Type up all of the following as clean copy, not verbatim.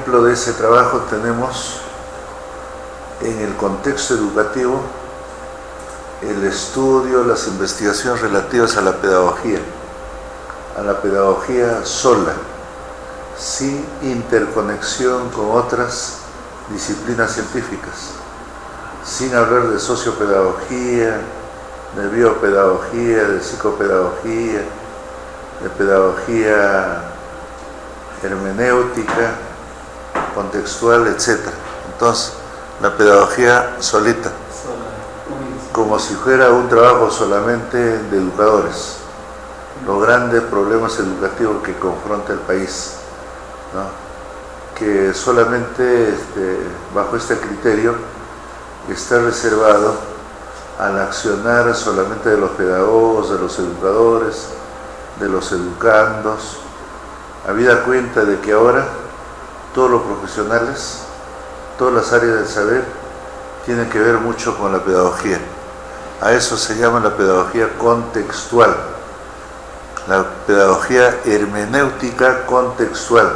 Ejemplo de ese trabajo tenemos en el contexto educativo el estudio, las investigaciones relativas a la pedagogía sola, sin interconexión con otras disciplinas científicas, sin hablar de sociopedagogía, de biopedagogía, de psicopedagogía, de pedagogía hermenéutica, contextual, etc. Entonces, la pedagogía solita, como si fuera un trabajo solamente de educadores, los grandes problemas educativos que confronta el país, ¿no? Que solamente bajo este criterio está reservado al accionar solamente de los pedagogos, de los educadores, de los educandos, habida cuenta de que ahora todos los profesionales, todas las áreas del saber tienen que ver mucho con la pedagogía. A eso se llama la pedagogía contextual, la pedagogía hermenéutica contextual,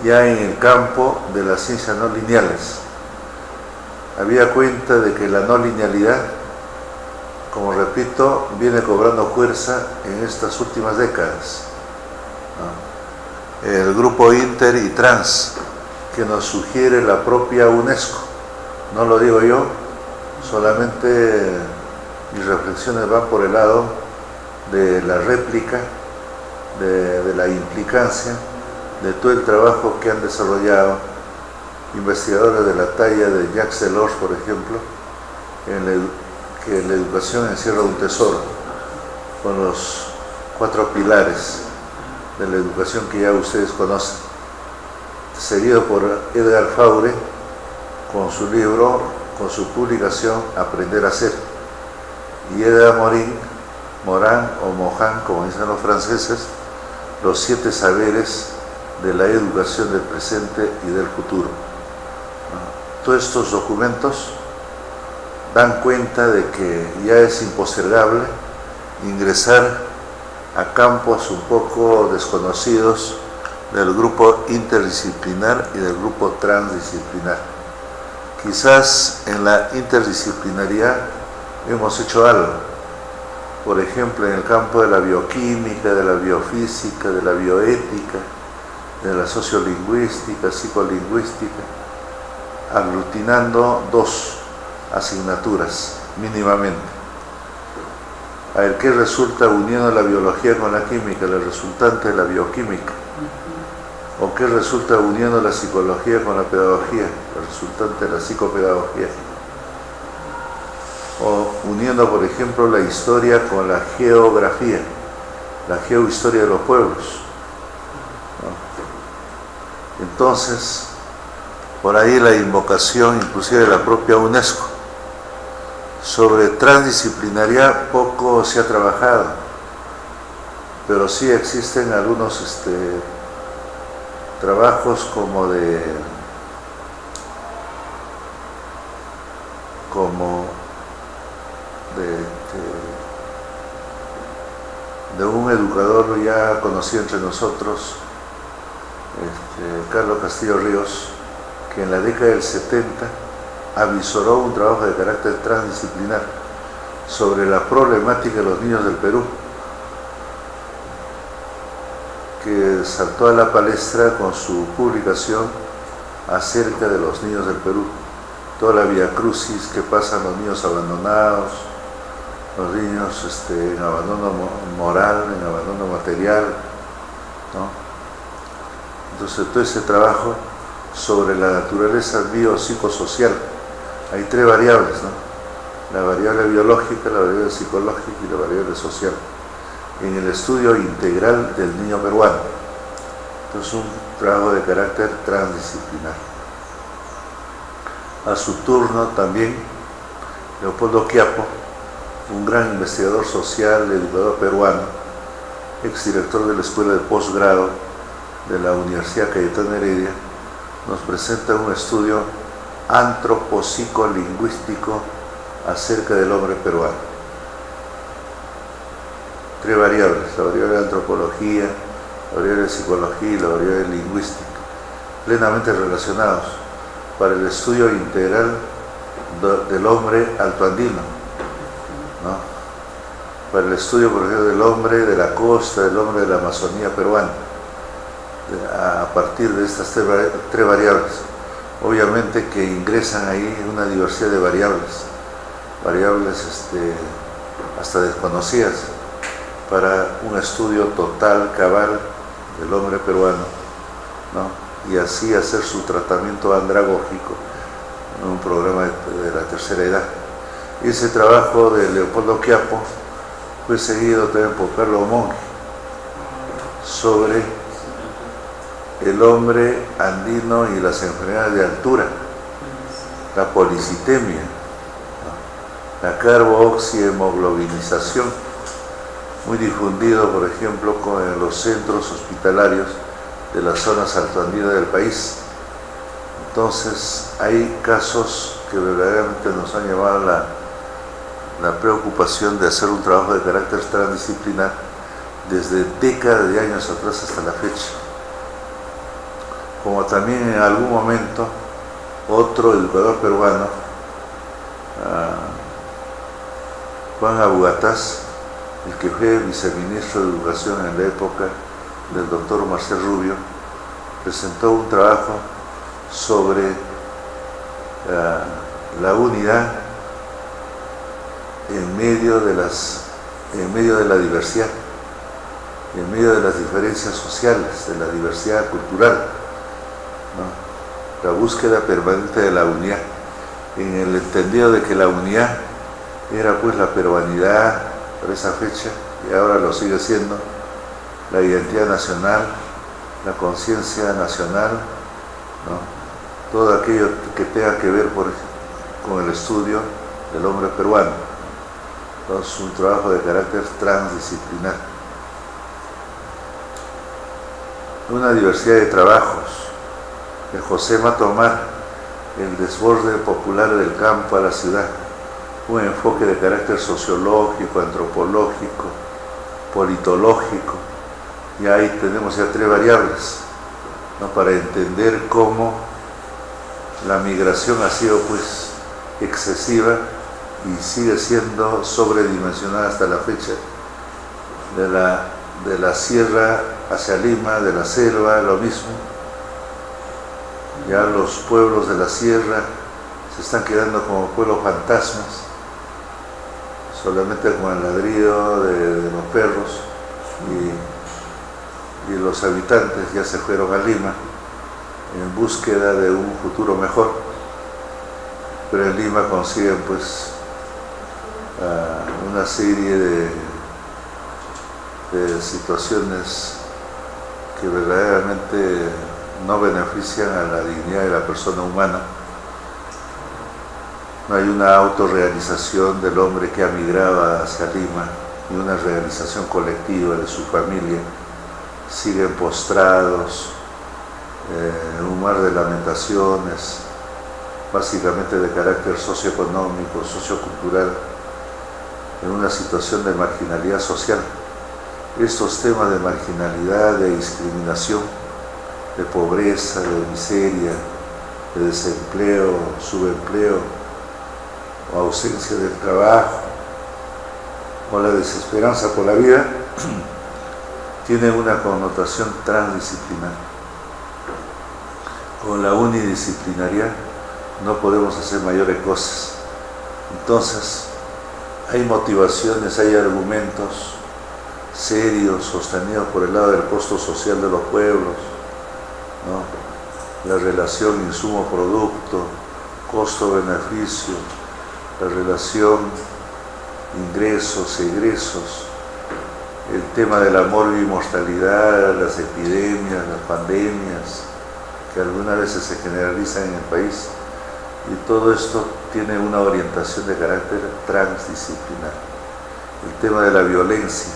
ya en el campo de las ciencias no lineales. Habida cuenta de que la no linealidad, como repito, viene cobrando fuerza en estas últimas décadas, ¿no? El grupo Inter y Trans, que nos sugiere la propia UNESCO, no lo digo yo, solamente mis reflexiones van por el lado de la réplica, de la implicancia de todo el trabajo que han desarrollado investigadores de la talla de Jacques Delors, por ejemplo, que la educación encierra un tesoro, con los 4 pilares de la educación que ya ustedes conocen, seguido por Edgar Faure con su libro, con su publicación Aprender a Ser, y Edgar Morin, como dicen los franceses, los 7 saberes de la educación del presente y del futuro. Todos estos documentos dan cuenta de que ya es impostergable ingresar a campos un poco desconocidos del grupo interdisciplinar y del grupo transdisciplinar. Quizás en la interdisciplinaridad hemos hecho algo, por ejemplo en el campo de la bioquímica, de la biofísica, de la bioética, de la sociolingüística, psicolingüística, aglutinando 2 asignaturas mínimamente. A ver qué resulta uniendo la biología con la química, la resultante de la bioquímica, o qué resulta uniendo la psicología con la pedagogía, la resultante de la psicopedagogía, o uniendo por ejemplo la historia con la geografía, la geohistoria de los pueblos, ¿no? Entonces, por ahí la invocación inclusive de la propia UNESCO. Sobre transdisciplinaridad poco se ha trabajado, pero sí existen algunos trabajos como de un educador ya conocido entre nosotros, Carlos Castillo Ríos, que en la década del 70 avisoró un trabajo de carácter transdisciplinar sobre la problemática de los niños del Perú, que saltó a la palestra con su publicación acerca de los niños del Perú, toda la viacrucis que pasan los niños abandonados, los niños en abandono moral, en abandono material, ¿no? Entonces todo ese trabajo sobre la naturaleza biopsicosocial. Hay 3 variables, ¿no? La variable biológica, la variable psicológica y la variable social, en el estudio integral del niño peruano. Entonces, un trabajo de carácter transdisciplinar. A su turno también, Leopoldo Quiapo, un gran investigador social, educador peruano, exdirector de la Escuela de Posgrado de la Universidad Cayetano Heredia, nos presenta un estudio antropopsicolingüístico acerca del hombre peruano. 3 variables, la variable de antropología, la variable de psicología y la variable lingüística. plenamente relacionados para el estudio integral del hombre altoandino, ¿no? Para el estudio, por ejemplo, del hombre de la costa, del hombre de la Amazonía peruana, a partir de estas tres variables. Obviamente que ingresan ahí una diversidad de variables hasta desconocidas, para un estudio total, cabal, del hombre peruano, ¿no? Y así hacer su tratamiento andragógico en un programa de la tercera edad. Y ese trabajo de Leopoldo Quiapo fue seguido también por Carlos Monge sobre el hombre andino y las enfermedades de altura, la policitemia, ¿no? La carbooxihemoglobinización, muy difundido, por ejemplo, en los centros hospitalarios de las zonas altoandinas del país. Entonces, hay casos que verdaderamente nos han llevado a la preocupación de hacer un trabajo de carácter transdisciplinar desde décadas de años atrás hasta la fecha. Como también en algún momento otro educador peruano, Juan Abugataz, el que fue viceministro de Educación en la época del doctor Marcel Rubio, presentó un trabajo sobre la unidad en medio de la diversidad, en medio de las diferencias sociales, de la diversidad cultural, ¿no? La búsqueda permanente de la unidad, en el entendido de que la unidad era pues la peruanidad por esa fecha, y ahora lo sigue siendo, la identidad nacional, la conciencia nacional, ¿no? Todo aquello que tenga que ver con el estudio del hombre peruano. Entonces, un trabajo de carácter transdisciplinar. Una diversidad de trabajos. De José Matomar, el desborde popular del campo a la ciudad. Un enfoque de carácter sociológico, antropológico, politológico. Y ahí tenemos ya tres variables, ¿no? Para entender cómo la migración ha sido pues excesiva y sigue siendo sobredimensionada hasta la fecha, de la sierra hacia Lima, de la selva, lo mismo. Ya los pueblos de la sierra se están quedando como pueblos fantasmas, solamente con el ladrido de los perros, y los habitantes ya se fueron a Lima en búsqueda de un futuro mejor, pero en Lima consiguen pues una serie de situaciones que verdaderamente no benefician a la dignidad de la persona humana. No hay una autorrealización del hombre que ha migrado hacia Lima, ni una realización colectiva de su familia. Siguen postrados en un mar de lamentaciones, básicamente de carácter socioeconómico, sociocultural, en una situación de marginalidad social. Estos temas de marginalidad, de discriminación, de pobreza, de miseria, de desempleo, subempleo, o ausencia del trabajo, o la desesperanza por la vida, tiene una connotación transdisciplinar. Con la unidisciplinaridad no podemos hacer mayores cosas. Entonces, hay motivaciones, hay argumentos serios, sostenidos por el lado del costo social de los pueblos, ¿no? La relación insumo-producto, costo-beneficio, la relación ingresos-egresos, el tema de la morbi-mortalidad, las epidemias, las pandemias, que algunas veces se generalizan en el país, y todo esto tiene una orientación de carácter transdisciplinar. El tema de la violencia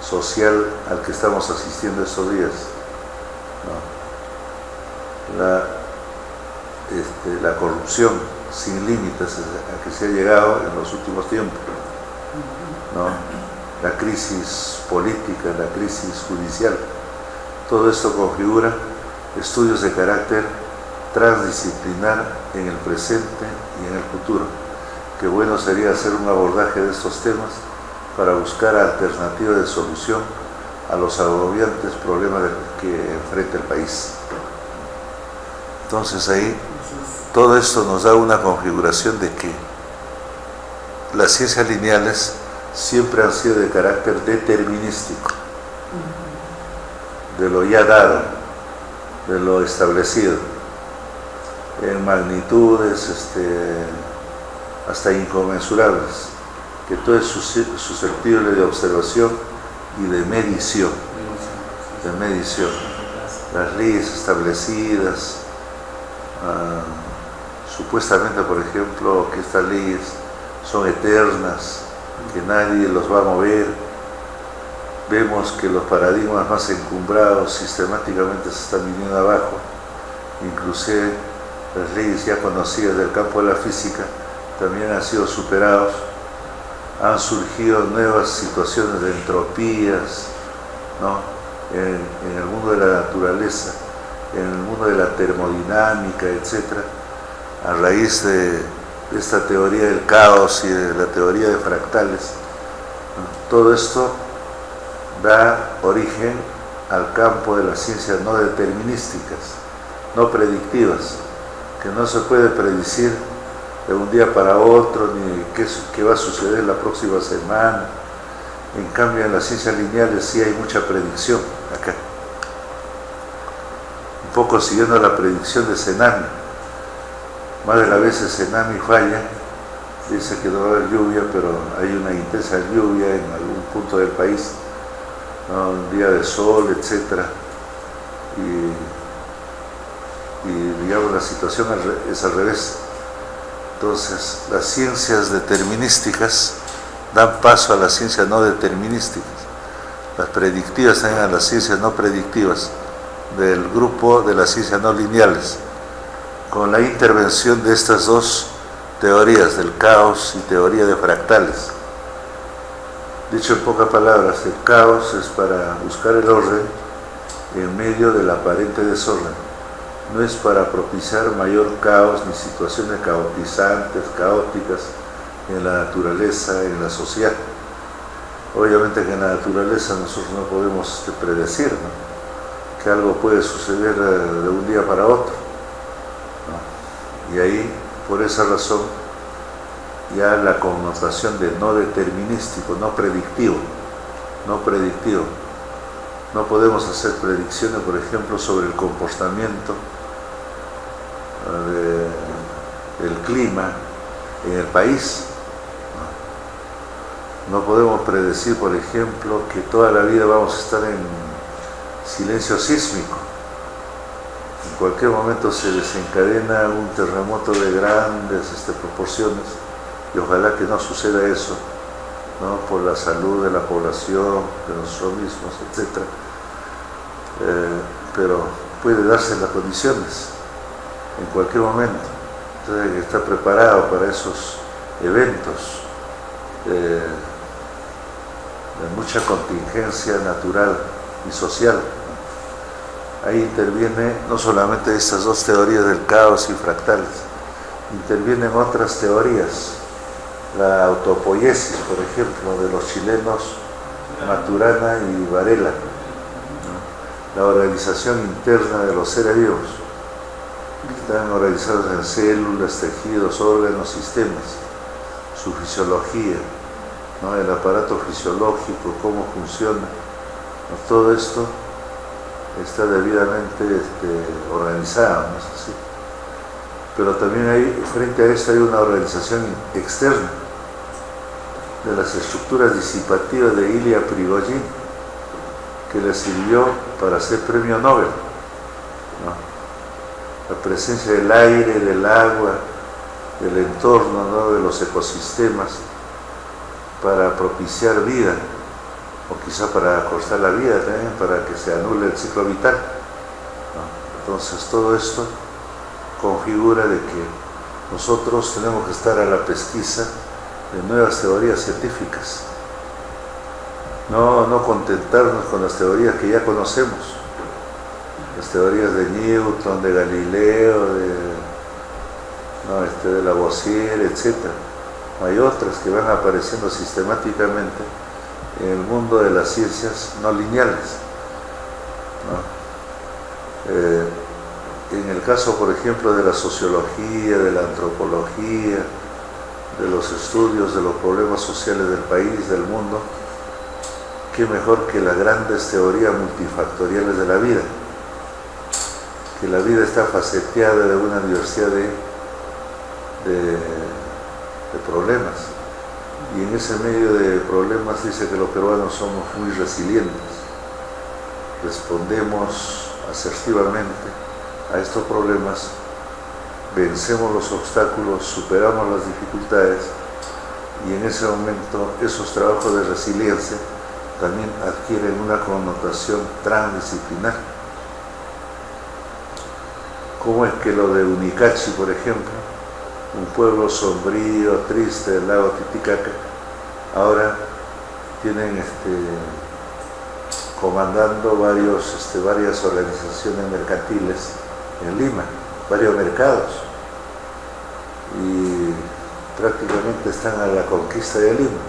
social al que estamos asistiendo estos días, ¿no? La corrupción sin límites a que se ha llegado en los últimos tiempos, ¿no? La crisis política, la crisis judicial, todo esto configura estudios de carácter transdisciplinar en el presente y en el futuro. Qué bueno sería hacer un abordaje de estos temas para buscar alternativas de solución a los agobiantes problemas que enfrenta el país. Entonces ahí todo esto nos da una configuración de que las ciencias lineales siempre han sido de carácter determinístico, de lo ya dado, de lo establecido, en magnitudes hasta inconmensurables, que todo es susceptible de observación y de medición. Las leyes establecidas, supuestamente, por ejemplo, que estas leyes son eternas, que nadie los va a mover. Vemos que los paradigmas más encumbrados sistemáticamente se están viniendo abajo. Inclusive las leyes ya conocidas del campo de la física también han sido superados. Han surgido nuevas situaciones de entropías, ¿no? en el mundo de la naturaleza, en el mundo de la termodinámica, etc. A raíz de esta teoría del caos y de la teoría de fractales, ¿no? Todo esto da origen al campo de las ciencias no determinísticas, no predictivas, que no se puede predecir de un día para otro, ni qué va a suceder la próxima semana. En cambio, en las ciencias lineales sí hay mucha predicción acá. Un poco siguiendo la predicción de Cenami. Más de las veces Cenami falla, dice que no va a haber lluvia, pero hay una intensa lluvia en algún punto del país, ¿no? Un día de sol, etc. Y digamos, la situación es al revés. Entonces, las ciencias determinísticas dan paso a las ciencias no determinísticas. Las predictivas también a las ciencias no predictivas, del grupo de las ciencias no lineales, con la intervención de estas dos teorías, del caos y teoría de fractales. Dicho en pocas palabras, el caos es para buscar el orden en medio del aparente desorden. No es para propiciar mayor caos ni situaciones caotizantes, caóticas en la naturaleza, en la sociedad. Obviamente que en la naturaleza nosotros no podemos predecir, ¿no? Que algo puede suceder de un día para otro, ¿no? Y ahí, por esa razón, ya la connotación de no determinístico, no predictivo. No podemos hacer predicciones, por ejemplo, sobre el comportamiento del clima en el país. No podemos predecir, por ejemplo, que toda la vida vamos a estar en silencio sísmico. En cualquier momento se desencadena un terremoto de grandes proporciones, y ojalá que no suceda eso, ¿no? Por la salud de la población, de nosotros mismos, etc. Pero puede darse las condiciones en cualquier momento. Entonces hay que estar preparado para esos eventos de mucha contingencia natural y social. Ahí interviene no solamente estas dos teorías del caos y fractales, intervienen otras teorías. La autopoiesis, por ejemplo, de los chilenos Maturana y Varela, ¿no? La organización interna de los seres vivos, que están organizados en células, tejidos, órganos, sistemas, su fisiología, ¿no? El aparato fisiológico, cómo funciona, ¿no? Todo esto está debidamente organizado, ¿no es así? Pero también hay, frente a esto hay una organización externa de las estructuras disipativas de Ilya Prigogine, que le sirvió para ser premio Nobel, ¿no? La presencia del aire, del agua, del entorno, ¿no? De los ecosistemas, para propiciar vida, o quizá para acortar la vida también, para que se anule el ciclo vital, ¿no? Entonces todo esto configura de que nosotros tenemos que estar a la pesquisa de nuevas teorías científicas, no contentarnos con las teorías que ya conocemos. las teorías de Newton, de Galileo, de Lavoisier, etc. Hay otras que van apareciendo sistemáticamente en el mundo de las ciencias no lineales, ¿no? En el caso, por ejemplo, de la sociología, de la antropología, de los estudios de los problemas sociales del país, del mundo, qué mejor que las grandes teorías multifactoriales de la vida, que la vida está faceteada de una diversidad de problemas, y en ese medio de problemas dice que los peruanos somos muy resilientes, respondemos asertivamente a estos problemas, vencemos los obstáculos, superamos las dificultades, y en ese momento esos trabajos de resiliencia también adquieren una connotación transdisciplinar. ¿Cómo es que lo de Unicachi, por ejemplo, un pueblo sombrío, triste del lago Titicaca, ahora tienen comandando varias organizaciones mercantiles en Lima, varios mercados, y prácticamente están a la conquista de Lima,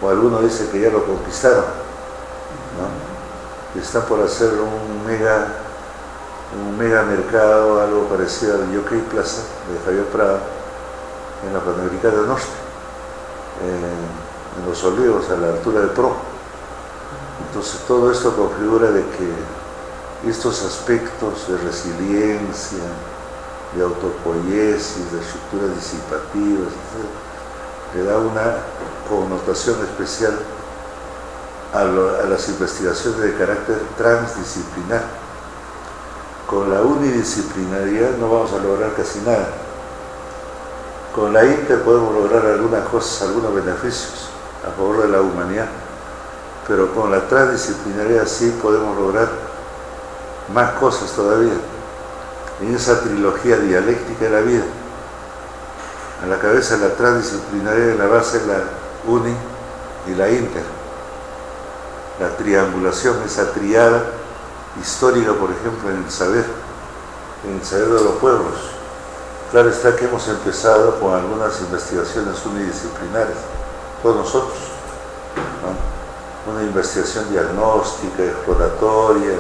o algunos dicen que ya lo conquistaron, ¿no? Y están por hacer un mega mercado, algo parecido al Jockey Plaza de Javier Prado, en la Panamericana del Norte, en Los Olivos, a la altura de Pro. Entonces todo esto configura de que estos aspectos de resiliencia, de autopoiesis, de estructuras disipativas, etc., le da una connotación especial a las investigaciones de carácter transdisciplinar. Con la unidisciplinaridad no vamos a lograr casi nada. Con la inter podemos lograr algunas cosas, algunos beneficios a favor de la humanidad, pero con la transdisciplinaridad sí podemos lograr más cosas todavía. En esa trilogía dialéctica de la vida, a la cabeza de la transdisciplinaridad, en la base la uni y la inter. La triangulación, esa triada histórica, por ejemplo, en el saber de los pueblos. Claro está que hemos empezado con algunas investigaciones unidisciplinares, todos nosotros, ¿no? Una investigación diagnóstica, exploratoria,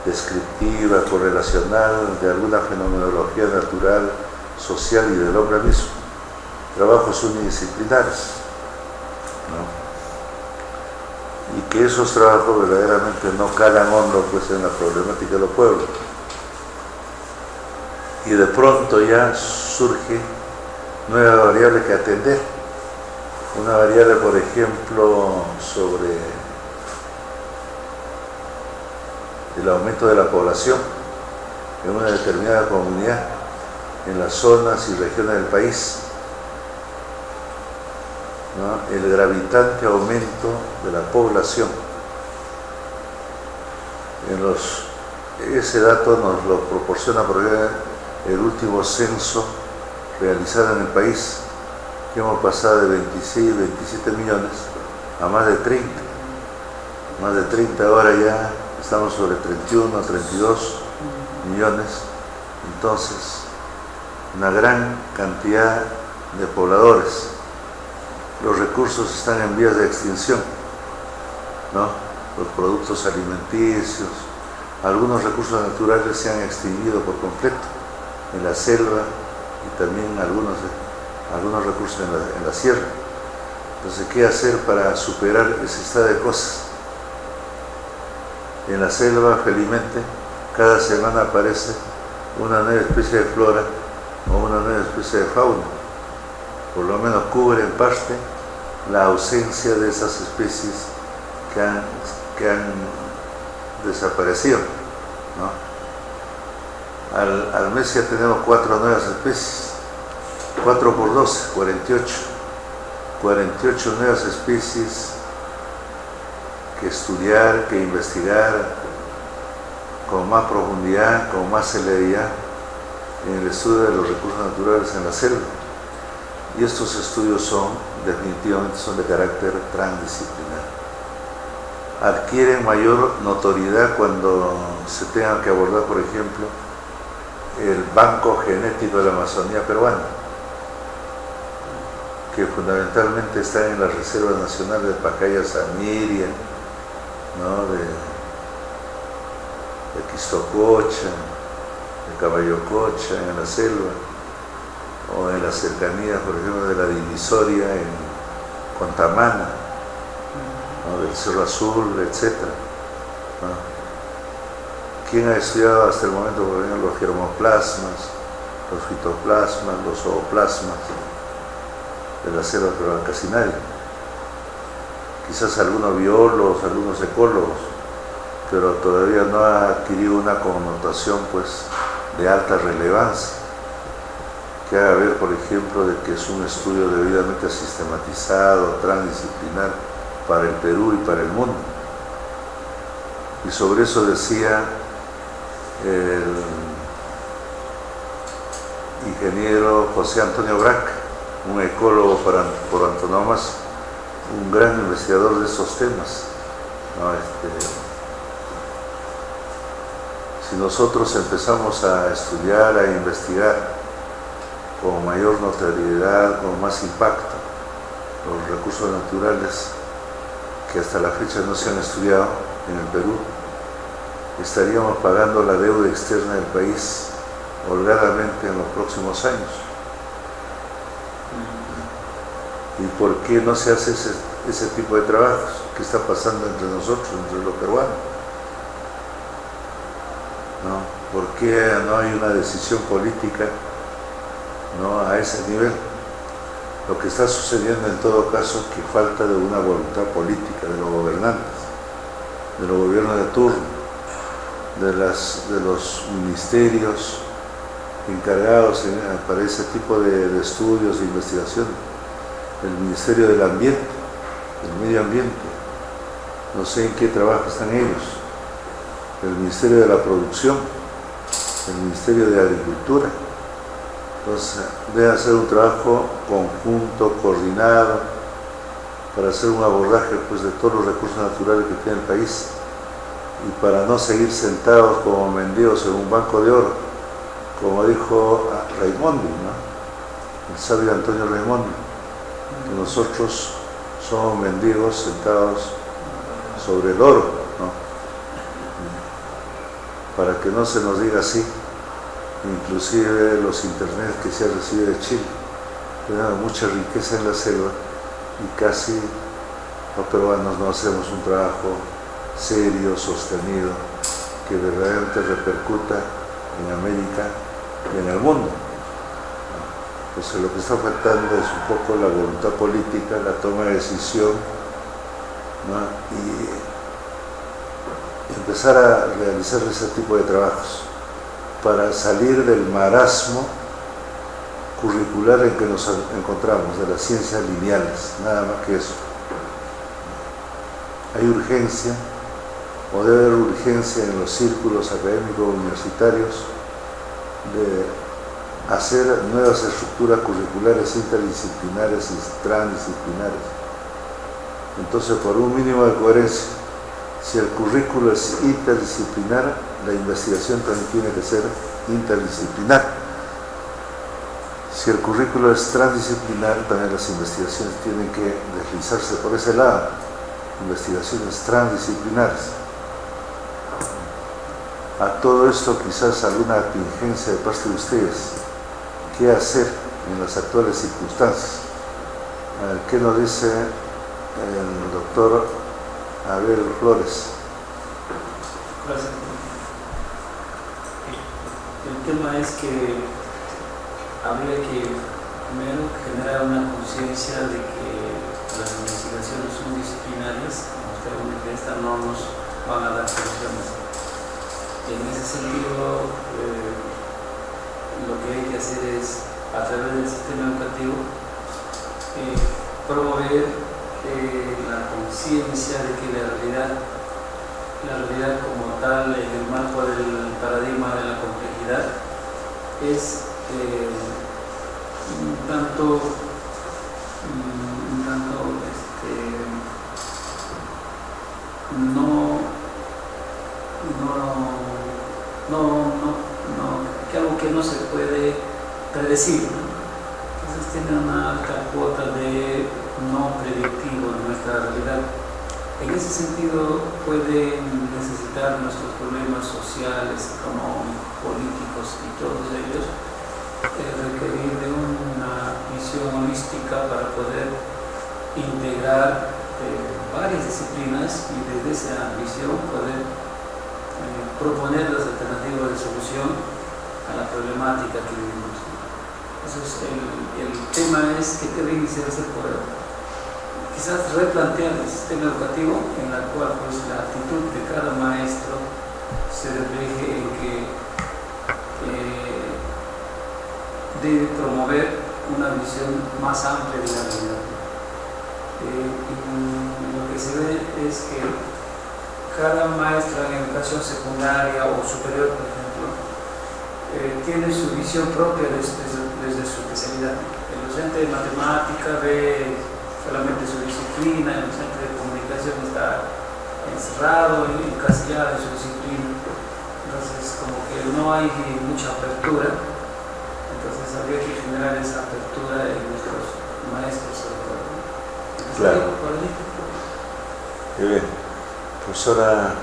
descriptiva, correlacional, de alguna fenomenología natural, social y del hombre mismo. Trabajos unidisciplinares, ¿no? Y que esos trabajos verdaderamente no calan hondo pues en la problemática de los pueblos. Y de pronto ya surge nueva variable que atender. Una variable, por ejemplo, sobre el aumento de la población en una determinada comunidad, en las zonas y regiones del país, ¿no? El gravitante aumento de la población. Ese dato nos lo proporciona por el último censo realizado en el país, que hemos pasado de 26, 27 millones a más de 30. Más de 30, ahora ya estamos sobre 31, 32 millones. Entonces, una gran cantidad de pobladores. Los recursos están en vías de extinción, ¿no? Los productos alimenticios, algunos recursos naturales se han extinguido por completo en la selva y también algunos recursos en la sierra. Entonces, ¿qué hacer para superar ese estado de cosas? En la selva, felizmente, cada semana aparece una nueva especie de flora o una nueva especie de fauna. Por lo menos cubre en parte la ausencia de esas especies que han desaparecido, ¿no? Al mes ya tenemos 4 nuevas especies, 4 por 12, 48 nuevas especies que estudiar, que investigar con más profundidad, con más celeridad en el estudio de los recursos naturales en la selva. Y estos estudios definitivamente son de carácter transdisciplinar. adquieren mayor notoriedad cuando se tenga que abordar, por ejemplo, el banco genético de la Amazonía peruana, que fundamentalmente está en la Reserva Nacional de Pacaya Samiria, ¿no? de Quistococha, de Caballococha, en la selva, o en las cercanías, por ejemplo, de la Divisoria en Contamana, ¿no? Del Cerro Azul, etc. ¿No? ¿Quién ha estudiado hasta el momento, por ejemplo, los germoplasmas, los fitoplasmas, los zooplasmas de la selva peruana? Casi nadie. Quizás algunos biólogos, algunos ecólogos, pero todavía no ha adquirido una connotación, pues, de alta relevancia, que haga ver, por ejemplo, de que es un estudio debidamente sistematizado, transdisciplinar para el Perú y para el mundo. Y sobre eso decía el ingeniero José Antonio Brac, un ecólogo por antonomasia, un gran investigador de esos temas, ¿no? Si nosotros empezamos a estudiar, a investigar con mayor notoriedad, con más impacto, los recursos naturales que hasta la fecha no se han estudiado en el Perú, estaríamos pagando la deuda externa del país holgadamente en los próximos años. ¿Y por qué no se hace ese tipo de trabajos? ¿Qué está pasando entre nosotros, entre los peruanos? ¿No? ¿Por qué no hay una decisión política, ¿no?, a ese nivel? Lo que está sucediendo en todo caso es que falta de una voluntad política de los gobernantes, de los gobiernos de turno, de los ministerios encargados para ese tipo de estudios e investigaciones. El Ministerio del Ambiente, del Medio Ambiente, no sé en qué trabajo están ellos. El Ministerio de la Producción, el Ministerio de Agricultura. Entonces, debe hacer un trabajo conjunto, coordinado, para hacer un abordaje, pues, de todos los recursos naturales que tiene el país, y para no seguir sentados como mendigos en un banco de oro, como dijo Raimondi, ¿no?, el sabio Antonio Raimondi, que nosotros somos mendigos sentados sobre el oro, ¿no? Para que no se nos diga así. Inclusive los internet que se ha recibido de Chile, tenemos mucha riqueza en la selva y casi los peruanos no hacemos un trabajo serio, sostenido, que verdaderamente repercuta en América y en el mundo. Entonces lo que está faltando es un poco la voluntad política, la toma de decisión, ¿no?, y empezar a realizar ese tipo de trabajos para salir del marasmo curricular en que nos encontramos, de las ciencias lineales, nada más que eso. Hay urgencia, o debe haber urgencia en los círculos académicos universitarios, de hacer nuevas estructuras curriculares interdisciplinares y transdisciplinares. Entonces, por un mínimo de coherencia, si el currículo es interdisciplinar, la investigación también tiene que ser interdisciplinar. Si el currículo es transdisciplinar, también las investigaciones tienen que deslizarse por ese lado, investigaciones transdisciplinares. A todo esto, quizás alguna contingencia de parte de ustedes. ¿Qué hacer en las actuales circunstancias? ¿Qué nos dice el doctor Abel Flores? Gracias. El tema es que habría que primero generar una conciencia de que las investigaciones son disciplinarias, que estas no nos van a dar soluciones. En ese sentido, lo que hay que hacer es, a través del sistema educativo, promover la conciencia de que la realidad como tal, en el marco del paradigma de la complejidad, es un tanto no, que algo que no se puede predecir, ¿no? Entonces tiene una alta cuota de no predictivo en nuestra realidad. En ese sentido pueden necesitar nuestros problemas sociales, económicos, políticos y todos ellos requerir de una visión holística para poder integrar varias disciplinas y desde esa visión poder proponer las alternativas de solución a la problemática que vivimos. Entonces el tema es que debe iniciarse por quizás replantear el sistema educativo en la cual pues la actitud de cada maestro se refleje en que debe promover una visión más amplia de la realidad. Lo que se ve es que cada maestro en educación secundaria o superior, por ejemplo, tiene su visión propia desde su especialidad. El docente de matemática ve solamente su disciplina, el docente de comunicación está encerrado y encasillado en su disciplina. Entonces, como que no hay mucha apertura. Entonces, habría que generar esa apertura en nuestros maestros, sobre todo. Claro. Qué bien. Profesora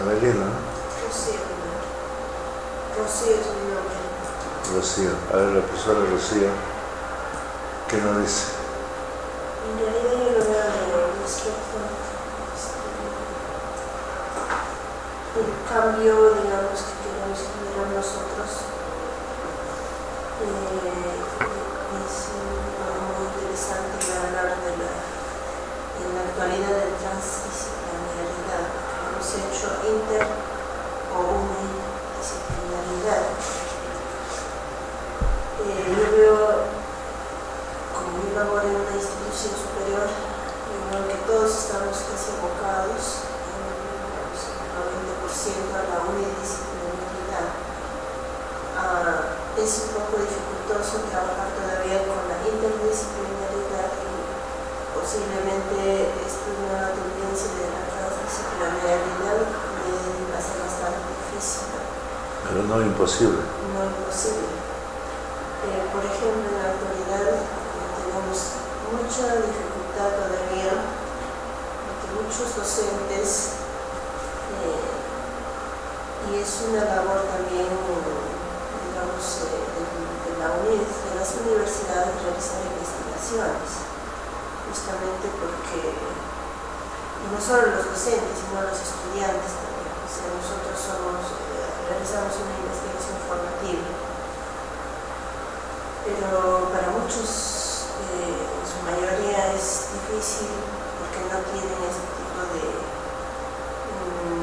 Avelino, ¿no? Rocío es mi nombre. Rocío. A ver, la profesora Rocío, ¿qué nos dice? En realidad yo lo veo respecto el cambio, digamos, que queremos generar nosotros. Es muy interesante hablar en la actualidad de transdisciplinaridad. Hemos hecho inter o unidisciplinaridad. Yo veo, como yo laboro en una institución superior, yo veo que todos estamos casi abocados el 90% a la unidisciplinaridad. Es un poco dificultoso trabajar todavía con la interdisciplinaridad y posiblemente esto es una tendencia de la transdisciplinaridad que va a ser bastante difícil. Pero no imposible. No imposible. Por ejemplo, en la actualidad tenemos mucha dificultad todavía porque muchos docentes y es una labor también, digamos, de las universidades realizar investigaciones, justamente porque no solo los docentes, sino los estudiantes también. O sea, nosotros realizamos una investigación formativa, pero para muchos, en su mayoría, es difícil porque no tienen este tipo de,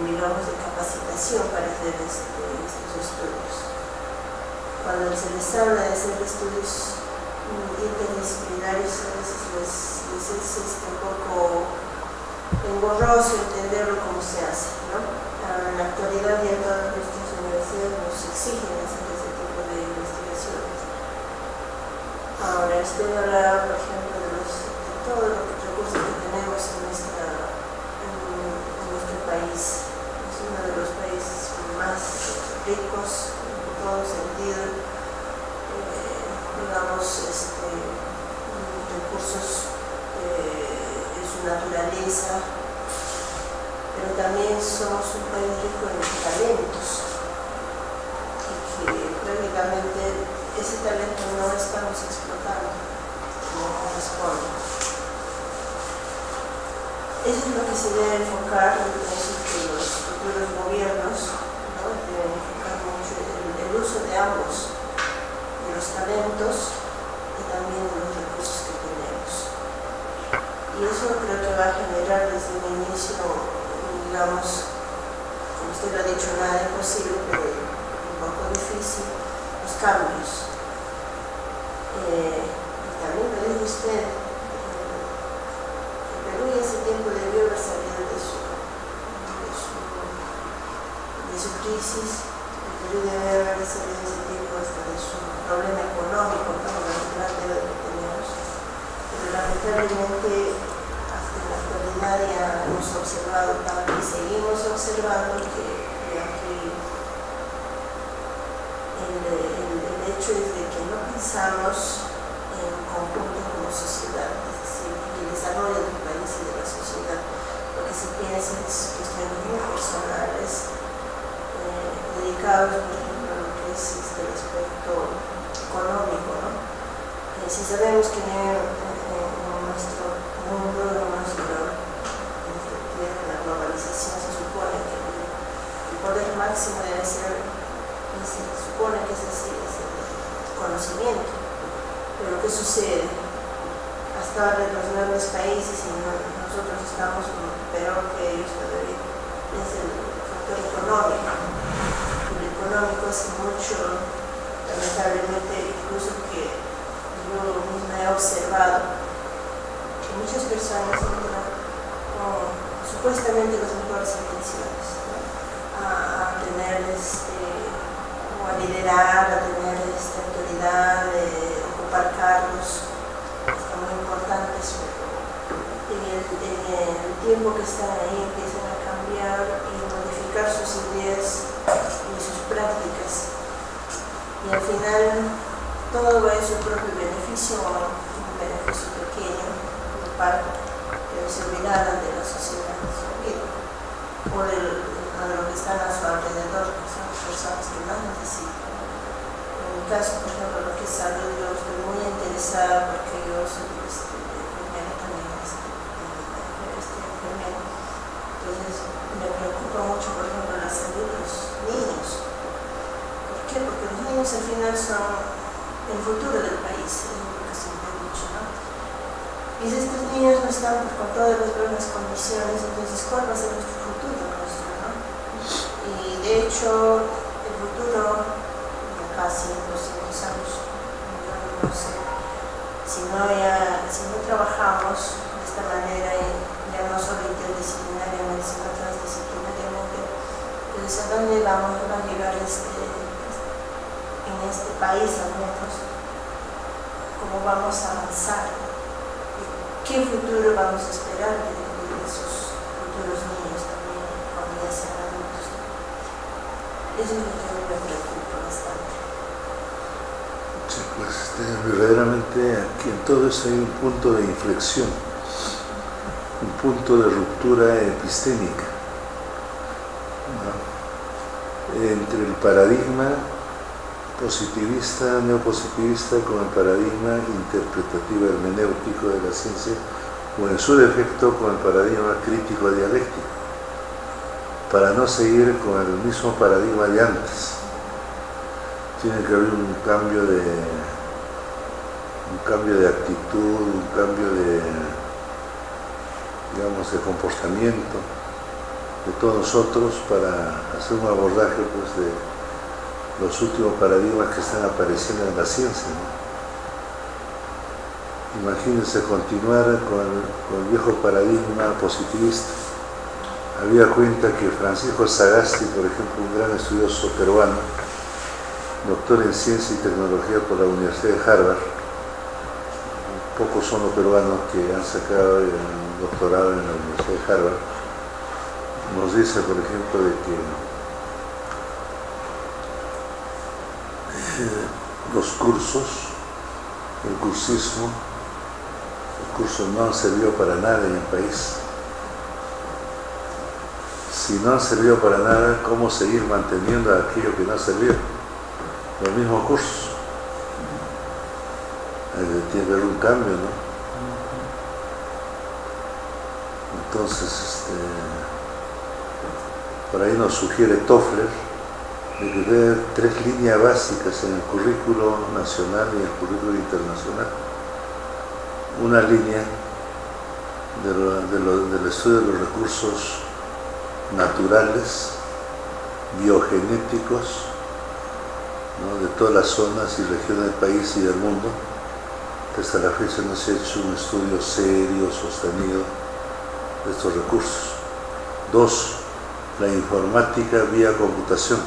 digamos, de capacitación para hacer estos estudios. Cuando se les habla de hacer estudios interdisciplinarios, a veces les es un poco engorroso entenderlo cómo se hace, ¿no? En la actualidad ya todas nuestras universidades nos exigen hacer ese tipo de investigaciones. Ahora, estoy hablando, por ejemplo, de todos los recursos que tenemos en nuestro país. Es uno de los países más ricos en todo sentido, digamos, recursos de su naturaleza, pero también somos un país rico en talentos y que prácticamente ese talento no estamos explotando como corresponde. Eso es lo que se debe enfocar, entonces, que los futuros gobiernos, ¿no?, deben enfocar mucho el uso de ambos, de los talentos y también de los recursos que tenemos. Y eso creo que va a generar desde el inicio, digamos, como usted lo ha dicho, nada imposible, pero un poco difícil, los cambios. Y también lo dijo usted, Perú ya hace tiempo debió haber salido de su crisis. El Perú debe haber salido de ese tiempo hasta de su problema económico, ¿no?, la gran deuda que tenemos. Pero lamentablemente hasta en la actualidad disciplinaria hemos observado y seguimos observando que el hecho es de que no pensamos en conjunto como sociedad, es decir, el desarrollo del país y de la sociedad. Lo que se piensa es cuestiones muy personales, dedicados, por ejemplo, a lo que es el aspecto económico, ¿no? Si sabemos que en nuestro mundo, en la globalización, se supone que el poder máximo debe ser, se supone que es así, es el conocimiento. Pero ¿qué sucede? Hasta ahora en los grandes países, y nosotros estamos peor que ellos todavía, es el factor económico. El económico hace mucho, lamentablemente, incluso que yo misma he observado que muchas personas entran con supuestamente las mejores intenciones, ¿no? a tener o a liderar, a tener autoridad, ocupar cargos hasta muy importantes, pero en el tiempo que están ahí empiezan a cambiar y modificar sus ideas y sus prácticas, y al final todo va en su propio beneficio, un beneficio pequeño, un par, pero se olvidaron de la sociedad, se olvidan, o de lo que están a su alrededor, que son personas que más necesitan. En mi caso, por ejemplo, lo que es salud, yo estoy muy interesada porque yo soy enfermera también, enfermera. Entonces, me preocupa mucho, por ejemplo, la salud de los niños. ¿Por qué? Porque los niños al final son el futuro del país, es lo que siempre he dicho, ¿no? Y si estos niños no están con todas las buenas condiciones, entonces ¿cuál va a ser nuestro futuro nuestro, no? Y de hecho, el futuro, de casi 200 años, yo no sé, si no trabajamos de esta manera, ya no solo interdisciplinariamente, sino transdisciplinariamente, entonces ¿a dónde vamos a llegar en este país al menos? ¿Cómo vamos a avanzar? ¿Qué futuro vamos a esperar de esos futuros niños también cuando ya sean adultos? Eso es lo que a mí me preocupa bastante. Sí, pues verdaderamente aquí en todo eso hay un punto de inflexión, un punto de ruptura epistémica, ¿no? Entre el paradigma positivista, neopositivista, con el paradigma interpretativo hermenéutico de la ciencia, o en su defecto con el paradigma crítico dialéctico, para no seguir con el mismo paradigma de antes. Tiene que haber un cambio de actitud, un cambio de comportamiento de todos nosotros para hacer un abordaje, pues, de los últimos paradigmas que están apareciendo en la ciencia, ¿no? Imagínense continuar con el viejo paradigma positivista. Había cuenta que Francisco Sagasti, por ejemplo, un gran estudioso peruano, doctor en ciencia y tecnología por la Universidad de Harvard, pocos son los peruanos que han sacado el doctorado en la Universidad de Harvard, nos dice, por ejemplo, de que los cursos, el cursismo, el curso no han servido para nada en el país. Si no han servido para nada, ¿cómo seguir manteniendo aquello que no ha servido? Los mismos cursos. Tiene que haber un cambio, ¿no? Entonces, por ahí nos sugiere Toffler de que debe haber 3 líneas básicas en el currículo nacional y en el currículo internacional. Una línea del estudio de los recursos naturales, biogenéticos, ¿no?, de todas las zonas y regiones del país y del mundo, que hasta la fecha no se ha hecho un estudio serio, sostenido de estos recursos. 2, la informática vía computación.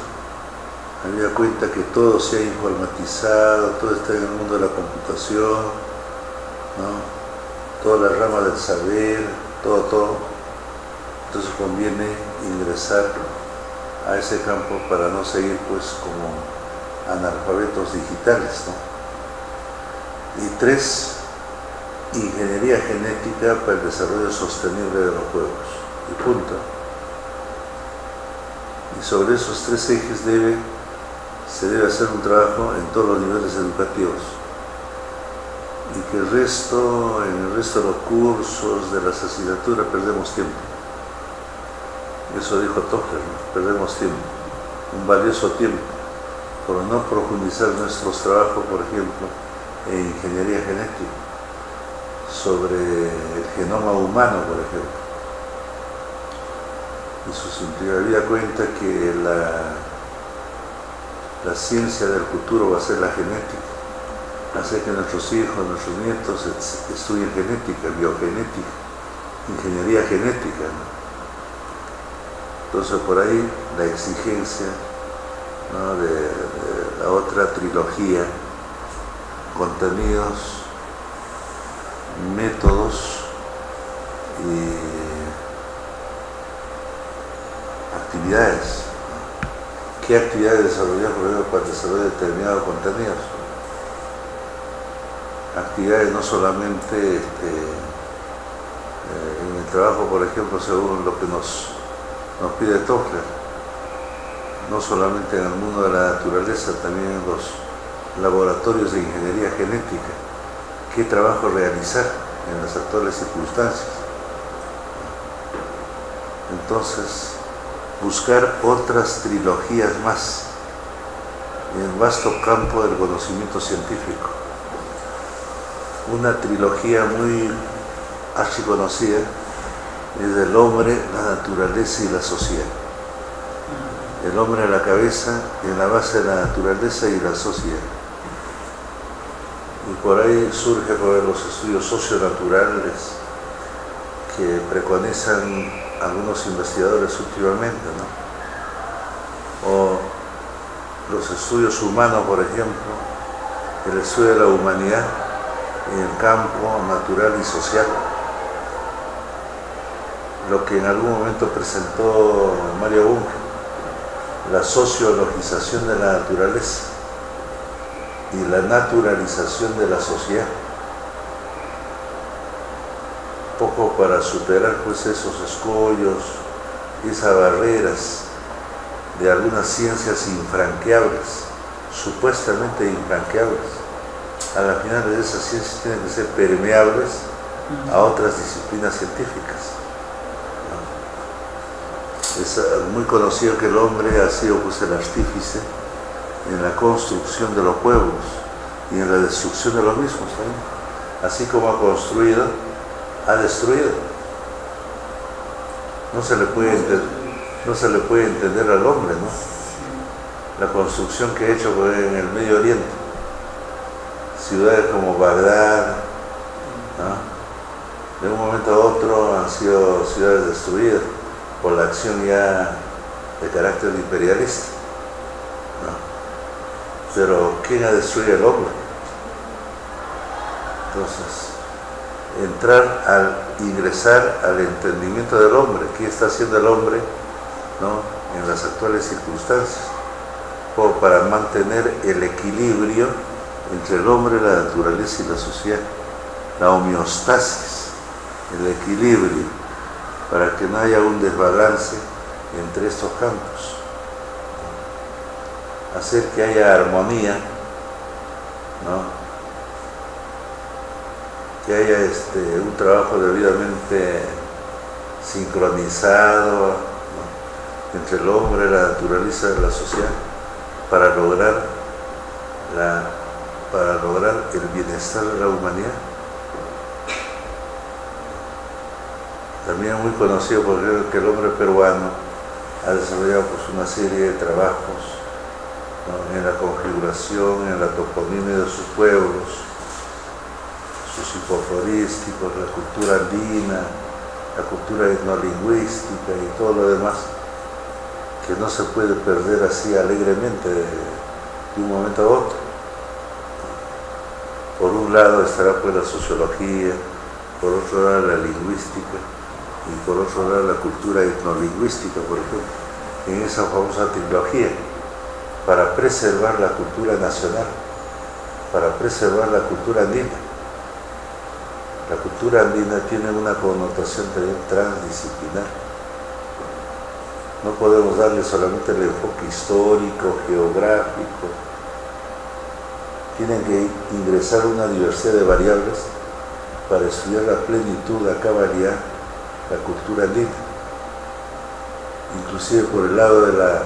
Había cuenta que todo se ha informatizado, todo está en el mundo de la computación, ¿no? Todas las ramas del saber, todo. Entonces conviene ingresar a ese campo para no seguir pues como analfabetos digitales, ¿no? Y 3, ingeniería genética para el desarrollo sostenible de los pueblos. Y punto. Y sobre esos 3 ejes se debe hacer un trabajo en todos los niveles educativos. Y que en el resto de los cursos, de las asignaturas, perdemos tiempo. Eso dijo Toffler, ¿no? Perdemos tiempo, un valioso tiempo, por no profundizar nuestros trabajos, por ejemplo, en ingeniería genética, sobre el genoma humano, por ejemplo. Y su simplicidad había cuenta que la ciencia del futuro va a ser la genética. Hacer que nuestros hijos, nuestros nietos estudien genética, biogenética, ingeniería genética, ¿no? Entonces por ahí la exigencia, ¿no?, de la otra trilogía, contenidos, métodos y actividades. ¿Qué actividades desarrollar, por ejemplo, para desarrollar determinados contenidos? Actividades no solamente en el trabajo, por ejemplo, según lo que nos pide Toffler, no solamente en el mundo de la naturaleza, también en los laboratorios de ingeniería genética, qué trabajo realizar en las actuales circunstancias. Entonces, buscar otras trilogías más en el vasto campo del conocimiento científico. Una trilogía muy archiconocida es el hombre, la naturaleza y la sociedad. El hombre a la cabeza, en la base de la naturaleza y la sociedad. Y por ahí surge por los estudios socionaturales que preconizan algunos investigadores últimamente, ¿no? O los estudios humanos, por ejemplo, el estudio de la humanidad en el campo natural y social. Lo que en algún momento presentó Mario Bunge, la sociologización de la naturaleza y la naturalización de la sociedad, poco para superar pues esos escollos, esas barreras de algunas ciencias infranqueables, supuestamente infranqueables. A la final de esas ciencias tienen que ser permeables a otras disciplinas científicas. Es muy conocido que el hombre ha sido pues el artífice en la construcción de los pueblos y en la destrucción de los mismos también. Así como ha construido, ha destruido. No se le puede entender al hombre, ¿no? La construcción que ha hecho en el Medio Oriente, ciudades como Bagdad, ¿no?, de un momento a otro han sido ciudades destruidas por la acción ya de carácter imperialista, ¿no? Pero ¿quién ha destruido al hombre? Entonces, ingresar al entendimiento del hombre, ¿qué está haciendo el hombre, ¿no?, en las actuales circunstancias? O para mantener el equilibrio entre el hombre, la naturaleza y la sociedad, la homeostasis, el equilibrio, para que no haya un desbalance entre estos campos. Hacer que haya armonía, ¿no?, que haya un trabajo debidamente sincronizado, ¿no?, entre el hombre, la naturaleza y la sociedad, para lograr el bienestar de la humanidad. También es muy conocido porque el hombre peruano ha desarrollado pues una serie de trabajos, ¿no?, en la configuración, en la toponimia de sus pueblos, sus hipoforísticos, la cultura andina, la cultura etnolingüística y todo lo demás, que no se puede perder así alegremente de un momento a otro. Por un lado estará pues la sociología, por otro lado la lingüística, y por otro lado la cultura etnolingüística, por ejemplo, en esa famosa trilogía, para preservar la cultura nacional, para preservar la cultura andina. La cultura andina tiene una connotación también transdisciplinar. No podemos darle solamente el enfoque histórico, geográfico. Tienen que ingresar una diversidad de variables para estudiar la plenitud, la cabalidad, la cultura andina. Inclusive por el lado de la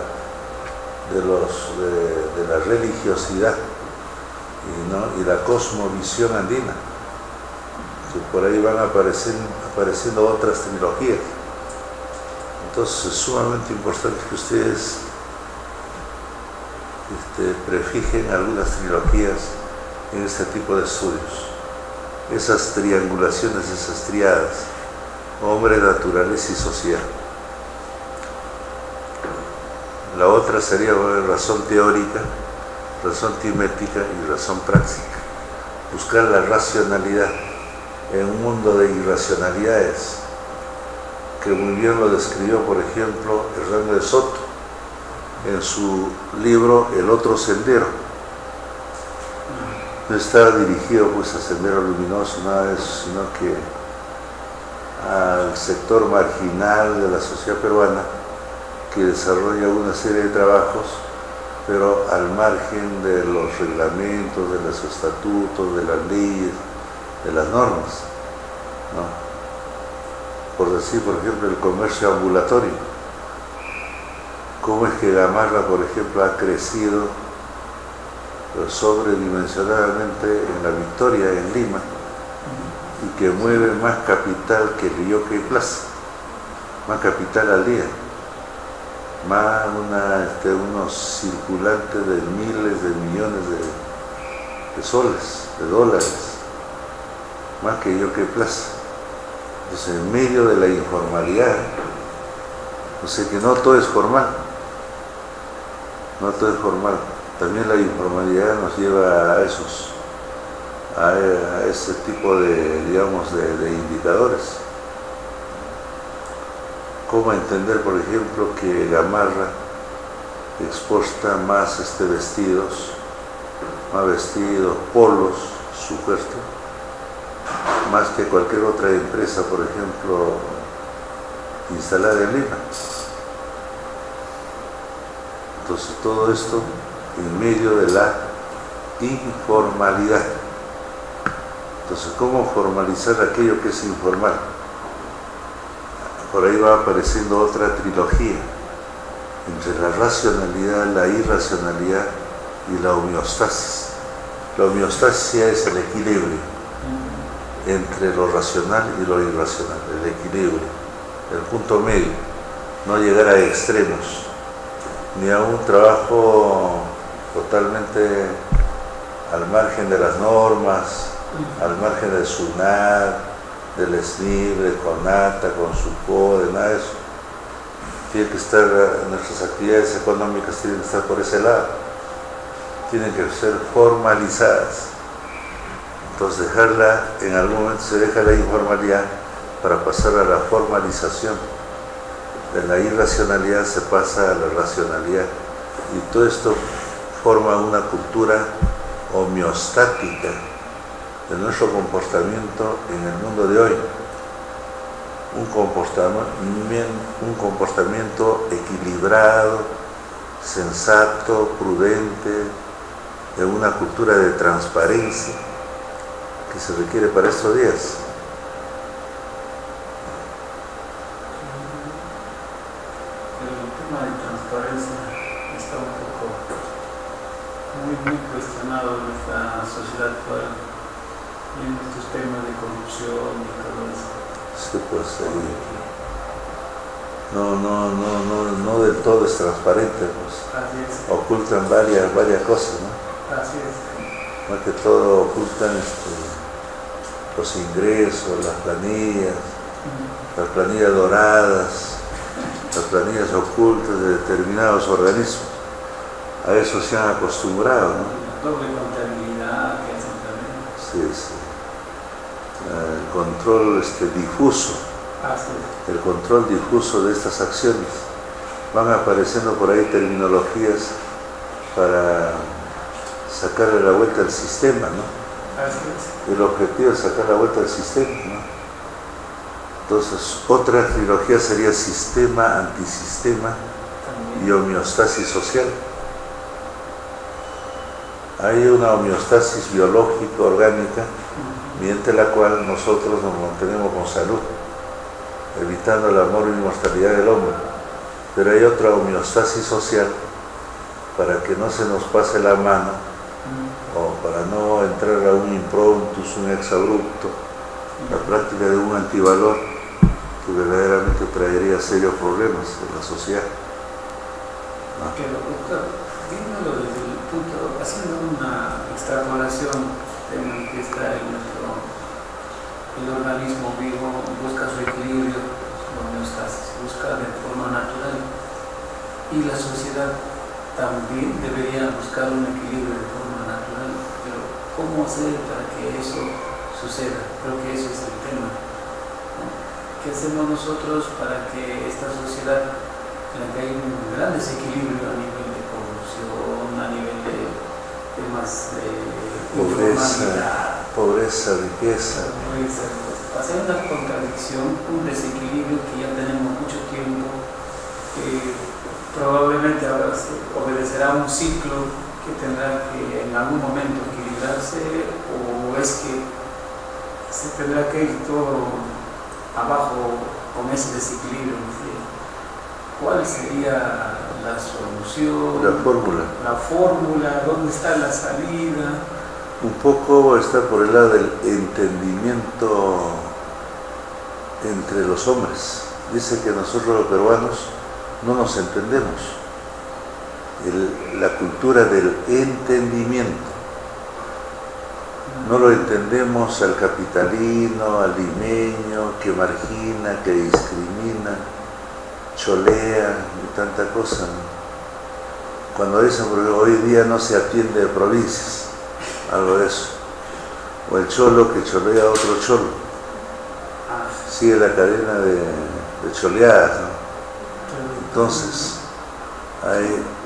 religiosidad y la cosmovisión andina, que por ahí van apareciendo otras trilogías. Entonces es sumamente importante que ustedes prefijen algunas trilogías en este tipo de estudios. Esas triangulaciones, esas triadas, hombre, naturaleza y sociedad. La otra sería razón teórica, razón timética y razón práctica. Buscar la racionalidad en un mundo de irracionalidades, que muy bien lo describió, por ejemplo, Hernando de Soto en su libro El otro sendero. No está dirigido pues a Sendero Luminoso, nada de eso, sino que al sector marginal de la sociedad peruana, que desarrolla una serie de trabajos, pero al margen de los reglamentos, de los estatutos, de las leyes, de las normas, ¿no? Por decir, por ejemplo, el comercio ambulatorio. ¿Cómo es que Gamarra, por ejemplo, ha crecido sobredimensionadamente en La Victoria, en Lima, y que mueve más capital que Río y Plaza, más capital al día, más unos circulantes de miles de millones de soles, de dólares, más que Río y Plaza? Entonces, en medio de la informalidad, o sea que no todo es formal, no todo es formal. También la informalidad nos lleva a ese tipo de, digamos, de indicadores. ¿Cómo entender, por ejemplo, que Gamarra exporta más vestidos, polos, supuesto, más que cualquier otra empresa, por ejemplo, instalada en Lima? Entonces todo esto en medio de la informalidad. Entonces, ¿cómo formalizar aquello que es informal? Por ahí va apareciendo otra trilogía entre la racionalidad, la irracionalidad y la homeostasis. La homeostasis es el equilibrio entre lo racional y lo irracional, el equilibrio, el punto medio, no llegar a extremos, ni a un trabajo totalmente al margen de las normas, al margen del SUNAT, del SNIB, de CONATA, con su CODE, nada de eso. Tiene que estar, nuestras actividades económicas tienen que estar por ese lado, tienen que ser formalizadas. Entonces en algún momento se deja la informalidad para pasar a la formalización. De la irracionalidad se pasa a la racionalidad, y todo esto forma una cultura homeostática de nuestro comportamiento en el mundo de hoy. Un comportamiento equilibrado, sensato, prudente, de una cultura de transparencia que se requiere para estos días. El tema de transparencia está un poco muy cuestionado en nuestra sociedad actual, y en estos temas de corrupción y todo eso. Sí, pues no del todo es transparente, pues. Así es. Ocultan varias cosas, ¿no? Así es. Más que todo ocultan los ingresos, las planillas doradas, las planillas ocultas de determinados organismos. A eso se han acostumbrado, ¿no? La doble contabilidad que hacen también. Sí. El control difuso el control difuso de estas acciones. Van apareciendo por ahí terminologías para sacarle la vuelta al sistema, ¿no? El objetivo es sacar la vuelta al sistema, ¿no? Entonces, otra trilogía sería sistema, antisistema y homeostasis social. Hay una homeostasis biológica, orgánica, mediante la cual nosotros nos mantenemos con salud, evitando el amor y inmortalidad del hombre. Pero hay otra homeostasis social para que no se nos pase la mano o para no entrar a un improntus, un exabrupto, la práctica de un antivalor que verdaderamente traería serios problemas en la sociedad. ¿No? Pero, doctor, viéndolo desde el punto, haciendo una extrapolación en el que está el organismo vivo, busca su equilibrio, su homeostasis, busca de forma natural, y la sociedad también debería buscar un equilibrio de forma natural, pero ¿cómo hacer para que eso suceda? Creo que eso es el tema, ¿no? ¿Qué hacemos nosotros para que esta sociedad, en la que hay un gran desequilibrio a nivel de corrupción, a nivel de temas de pobreza, riqueza, hacer una contradicción, un desequilibrio que ya tenemos mucho tiempo, que probablemente ahora obedecerá a un ciclo que tendrá que en algún momento equilibrarse, o es que se tendrá que ir todo abajo con ese desequilibrio? ¿Cuál sería la solución? La fórmula, ¿dónde está la salida? Un poco está por el lado del entendimiento entre los hombres. Dice que nosotros los peruanos no nos entendemos. La cultura del entendimiento. No lo entendemos al capitalino, al limeño, que margina, que discrimina, cholea y tanta cosa, ¿no? Cuando dicen, porque hoy día no se atiende de provincias, algo de eso. O el cholo que cholea a otro cholo. Sigue la cadena de choleadas, ¿no? Entonces,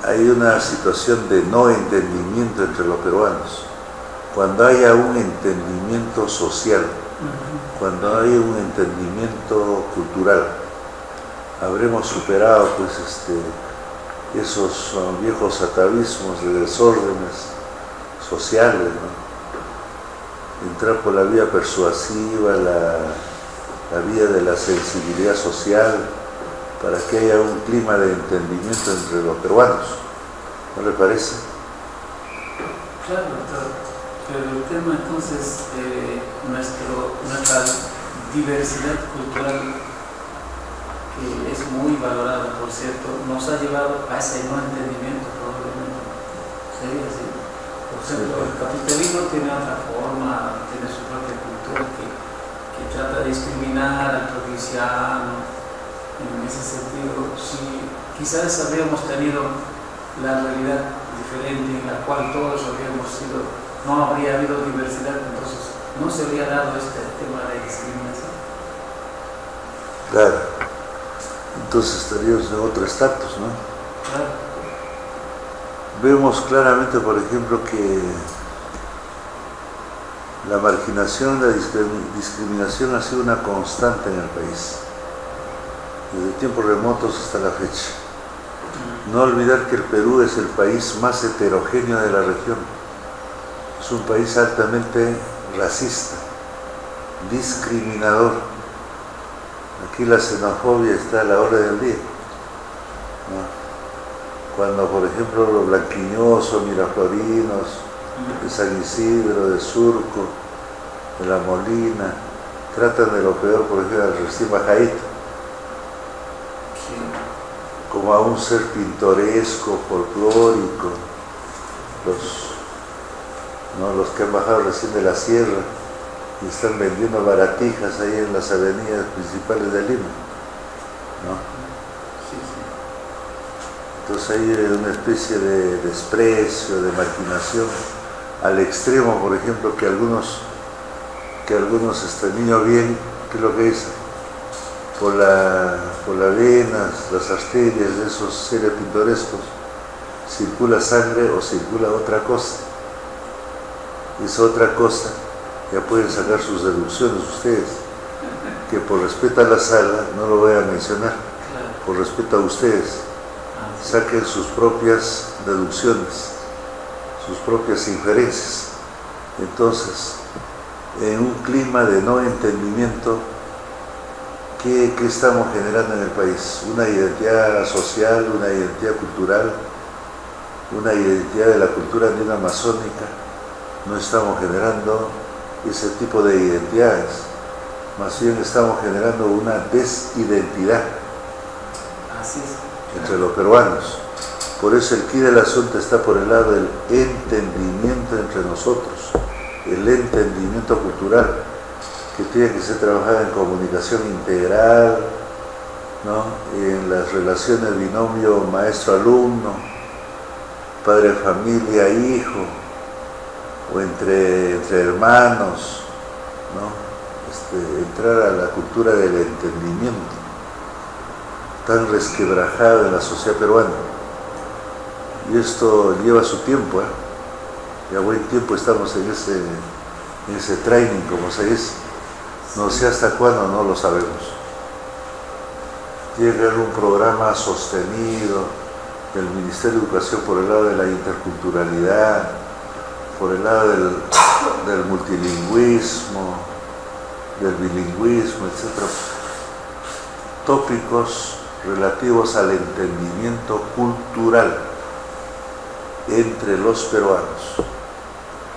hay una situación de no entendimiento entre los peruanos. Cuando haya un entendimiento social, cuando haya un entendimiento cultural, habremos superado pues esos viejos atavismos de desórdenes sociales, ¿no? Entrar por la vía persuasiva, la vía de la sensibilidad social, para que haya un clima de entendimiento entre los peruanos. ¿No le parece? Claro, doctor. Pero el tema entonces, nuestra diversidad cultural, que es muy valorada, por cierto, nos ha llevado a ese no entendimiento probablemente. ¿Sería así? Por ejemplo, el capitalismo tiene otra forma, tiene su propia cultura que trata de discriminar al provinciano. En ese sentido, si quizás habríamos tenido la realidad diferente en la cual todos habríamos sido, no habría habido diversidad, entonces no se habría dado este tema de discriminación. Claro, entonces estaríamos en otro estatus, ¿no? Claro. Vemos claramente, por ejemplo, que la marginación, la discriminación ha sido una constante en el país, desde tiempos remotos hasta la fecha. No olvidar que el Perú es el país más heterogéneo de la región. Es un país altamente racista, discriminador. Aquí la xenofobia está a la hora del día, ¿no? Cuando, por ejemplo, los blanquiñosos, miraflorinos, de San Isidro, de Surco, de La Molina, tratan de lo peor, por ejemplo, al recién bajadito, como a un ser pintoresco, folclórico, los que han bajado recién de la sierra y están vendiendo baratijas ahí en las avenidas principales de Lima, ¿no? Entonces hay una especie de desprecio, de marginación, al extremo, por ejemplo, que algunos niños bien, ¿qué es lo que dicen? por las venas, las arterias de esos seres pintorescos, circula sangre o circula otra cosa. Esa otra cosa, ya pueden sacar sus deducciones ustedes, que por respeto a la sala no lo voy a mencionar, por respeto a ustedes, saquen sus propias deducciones, sus propias inferencias. Entonces, en un clima de no entendimiento, ¿qué estamos generando en el país? Una identidad social, una identidad cultural, una identidad de la cultura andina amazónica. No estamos generando ese tipo de identidades, más bien estamos generando una desidentidad entre los peruanos. Por eso el quid del asunto está por el lado del entendimiento entre nosotros, el entendimiento cultural, que tiene que ser trabajado en comunicación integral, ¿no? En las relaciones binomio maestro-alumno, padre-familia-hijo, o entre hermanos, ¿no? Entrar a la cultura del entendimiento, tan resquebrajada en la sociedad peruana. Y esto lleva su tiempo, ya buen tiempo estamos en ese training, como se dice. No sé hasta cuándo, no lo sabemos. Tiene que haber un programa sostenido del Ministerio de Educación por el lado de la interculturalidad, por el lado del multilingüismo, del bilingüismo, etc. Tópicos relativos al entendimiento cultural entre los peruanos.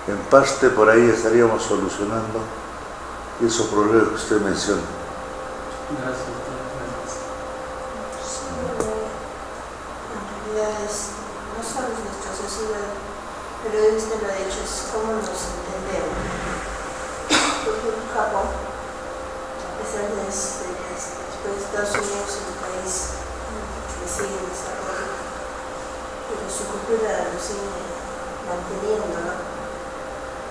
En parte por ahí estaríamos solucionando esos problemas que usted menciona. Gracias. Sí, en realidad no solo es nuestra sociedad, pero usted lo ha dicho, es cómo nos entendemos. Por ejemplo, Japón, a pesar de después de Estados Unidos, es un país que sigue en desarrollo, pero su cultura lo sigue manteniendo, ¿no?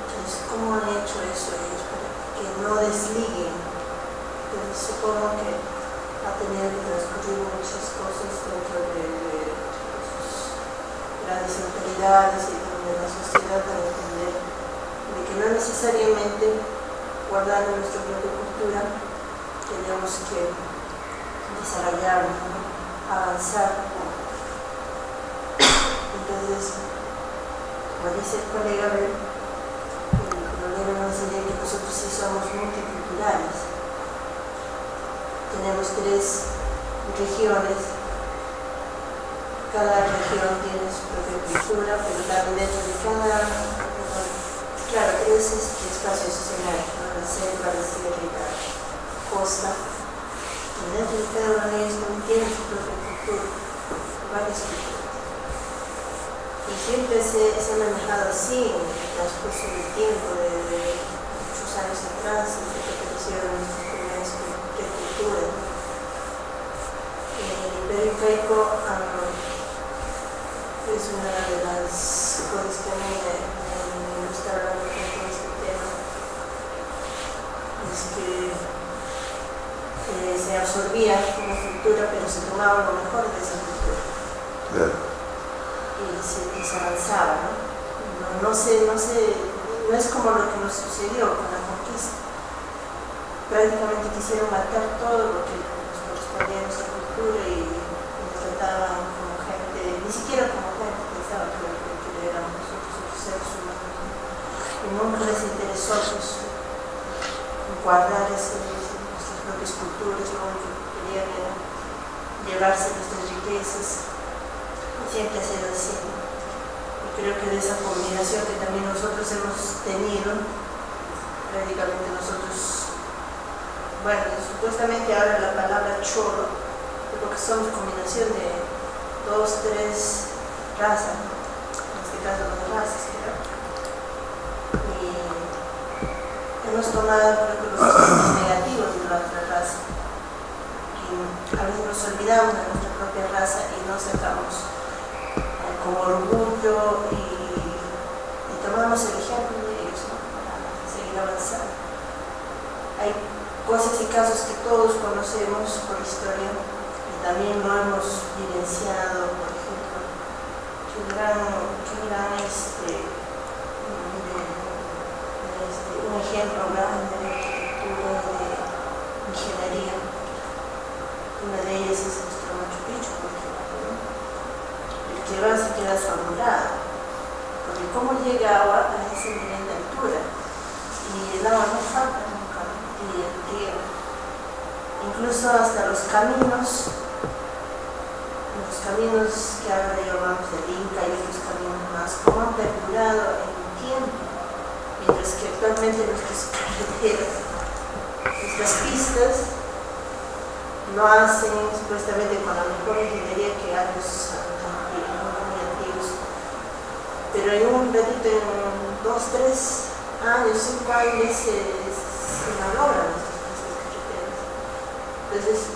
Entonces, ¿cómo han hecho eso ellos para que no desliguen? Entonces, supongo que ha tenido que transcurrir muchas cosas dentro de sus grandes autoridades y de la sociedad para entender de que no necesariamente guardando nuestra propia cultura tenemos que desarrollarnos, ¿no? Avanzar. Entonces, como dice el colega, el problema no sería que nosotros sí somos multiculturales. Tenemos 3 regiones, cada región tiene su propia cultura, pero también dentro de claro, 3 espacios escenarios, ¿no? La selva, la sierra y la costa. Y dentro de cada uno de ellos también tiene su propia cultura, varias culturas. Y siempre se ha manejado así en el transcurso del tiempo, de muchos años atrás, desde que aparecieron nuestras primeras culturas. El Imperio Incaico es una de las cosas que a mí me gusta hablar con este tema, es que se absorbía una cultura, pero se tomaba lo mejor de esa cultura. Claro. Y se avanzaba, ¿no? No es como lo que nos sucedió con la conquista. Prácticamente quisieron matar todo lo que nos correspondía a nuestra cultura y nos trataban como gente, ni siquiera como gente, pensaban que éramos nosotros los seres humanos. Y nunca les interesó guardar nuestras propias culturas, lo único que querían era llevarse nuestras riquezas. Siempre ha sido así. Y creo que de esa combinación que también nosotros hemos tenido, prácticamente nosotros, bueno, supuestamente ahora la palabra cholo, porque somos combinación de 2, 3 razas, en este caso 2 razas, creo. Y hemos tomado, creo que los aspectos negativos de la otra raza. Y a veces nos olvidamos de nuestra propia raza y no sacamos como orgullo y tomamos el ejemplo de ellos, ¿no? Para seguir avanzando. Hay cosas y casos que todos conocemos también lo hemos vivenciado, por ejemplo, un ejemplo grande de arquitectura, de ingeniería. Una de ellas es nuestro Machu Picchu, por ejemplo, ¿no? El que va se queda asombrado, porque cómo llega agua a ese nivel de altura, y el agua no falta nunca, ¿no? Y el río, incluso hasta los caminos que ahora llamamos del Inca y otros caminos más, cómo han perdurado en el tiempo, mientras que actualmente nuestras carreteras, nuestras pistas lo hacen supuestamente con la mejor ingeniería que años muy antiguos, pero en un ratito, en 2, 3 años, 5 años se malogran nuestras carreteras. Entonces,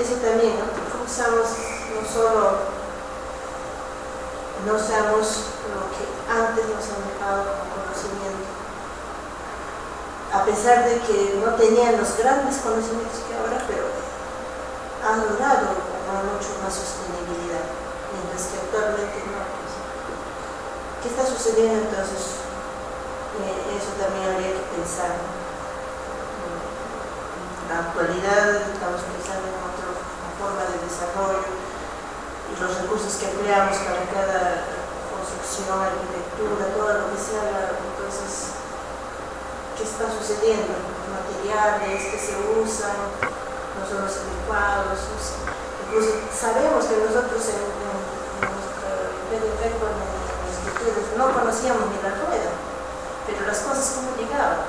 eso también, ¿no? ¿Cómo usamos no seamos lo que antes nos han dejado como conocimiento? A pesar de que no tenían los grandes conocimientos que ahora, pero han logrado mucho más sostenibilidad, mientras que actualmente no. Pues, ¿qué está sucediendo entonces? Eso también habría que pensar, ¿no? En la actualidad estamos pensando en otra forma de desarrollo y los recursos que empleamos para cada construcción, arquitectura, todo lo que se haga. Entonces, ¿qué está sucediendo? Los materiales que se usan no son los adecuados. Incluso sabemos que nosotros en nuestro imperio en estructuras no conocíamos ni la rueda, pero las cosas cómo llegaban.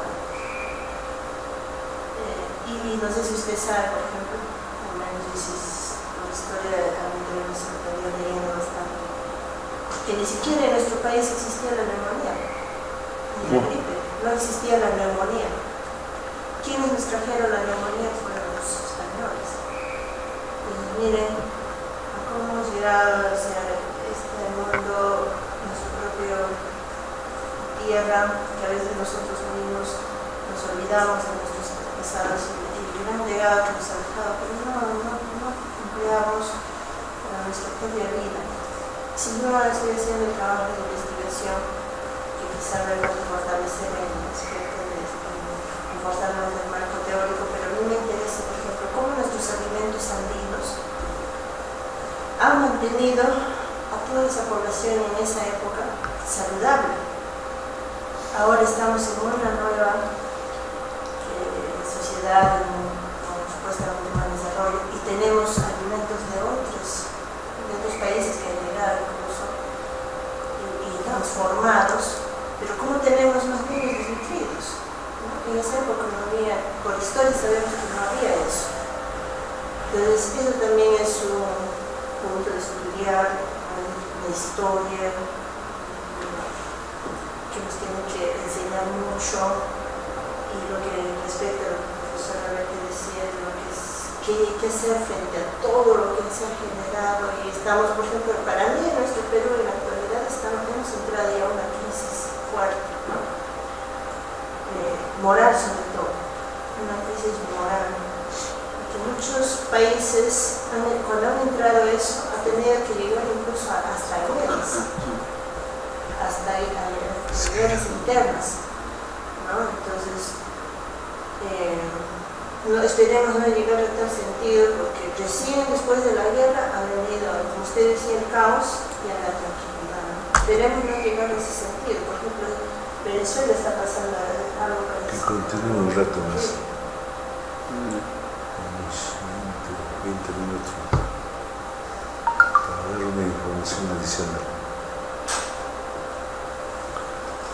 Y no sé si usted sabe, por ejemplo, al menos la historia a mí también me sorprendió leyendo bastante, que ni siquiera en nuestro país existía la neumonía, ni la gripe, no existía la neumonía. ¿Quiénes nos trajeron la neumonía? Fueron los españoles. Pues miren a cómo hemos llegado a ser este mundo, nuestra propia tierra, que a veces nosotros mismos nos olvidamos de nuestros antepasados y el gran legado que nos ha dejado, pero no empleamos para nuestra propia vida. Si no estoy haciendo el trabajo de investigación, que quizá debemos fortalecer el aspecto de reforzarnos del marco teórico, pero a mí me interesa, por ejemplo, cómo nuestros alimentos andinos han mantenido a toda esa población en esa época saludable. Ahora estamos en una nueva sociedad con supuestamente más desarrollo y tenemos alimentos de otros países que han llegado incluso y transformados, pero ¿cómo tenemos más niños desnutridos? ¿No? En esa época no había, por historia sabemos que no había eso. Entonces eso también es un punto de estudiar, la historia, que nos tiene que enseñar mucho, y lo que respecta a lo que el profesor Alberti decía, de lo que hacer frente a todo lo que se ha generado. Y estamos, por ejemplo, para mí en nuestro Perú en la actualidad hemos entrado ya a una crisis fuerte, ¿no? Moral sobre todo, una crisis moral, que muchos países cuando han entrado a eso han tenido que llegar incluso hasta guerras, hasta guerras internas, ¿no? Entonces no, esperemos no llegar a tal sentido, porque recién después de la guerra ha venido, como usted decía, el caos y a la tranquilidad, ¿no? Esperemos no llegar a ese sentido. Por ejemplo, Venezuela está pasando algo parecido. Que continúe un rato más. Sí. Unos 20 minutos para dar una información adicional.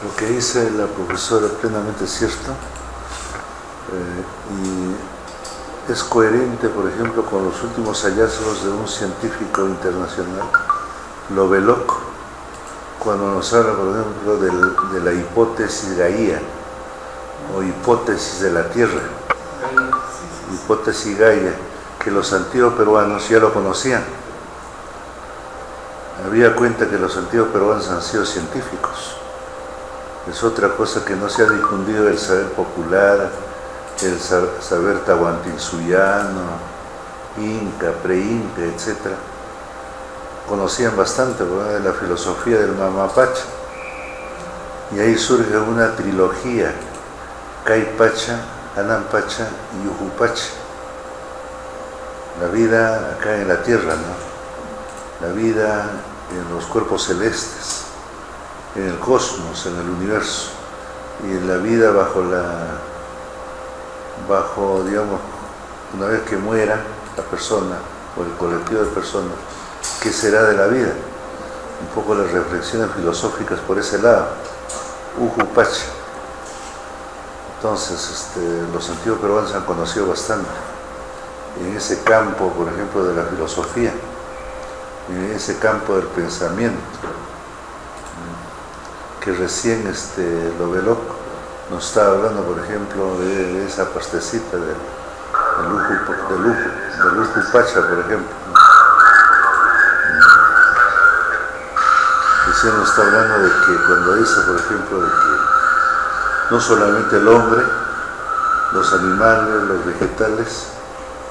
Lo que dice la profesora es plenamente cierto. Y es coherente, por ejemplo, con los últimos hallazgos de un científico internacional, Lovelock, cuando nos habla, por ejemplo, de la hipótesis Gaia o hipótesis de la Tierra, hipótesis Gaia, que los antiguos peruanos ya lo conocían. Había cuenta que los antiguos peruanos han sido científicos. Es otra cosa que no se ha difundido el saber popular, el saber tahuantinsuyano, inca, pre-inca, etc., conocían bastante, ¿verdad?, de la filosofía del Mamapacha. Y ahí surge una trilogía, Caypacha, Anampacha y Ujupacha. La vida acá en la tierra, ¿no? La vida en los cuerpos celestes, en el cosmos, en el universo, y en la vida bajo, digamos, una vez que muera la persona o el colectivo de personas, ¿qué será de la vida? Un poco las reflexiones filosóficas por ese lado. Ujupacha. Entonces, los antiguos peruanos han conocido bastante en ese campo, por ejemplo, de la filosofía, en ese campo del pensamiento, que recién Lovelock nos está hablando, por ejemplo, de esa pastecita del Ujupacha, por ejemplo. Recién nos está hablando de que cuando dice, por ejemplo, de que no solamente el hombre, los animales, los vegetales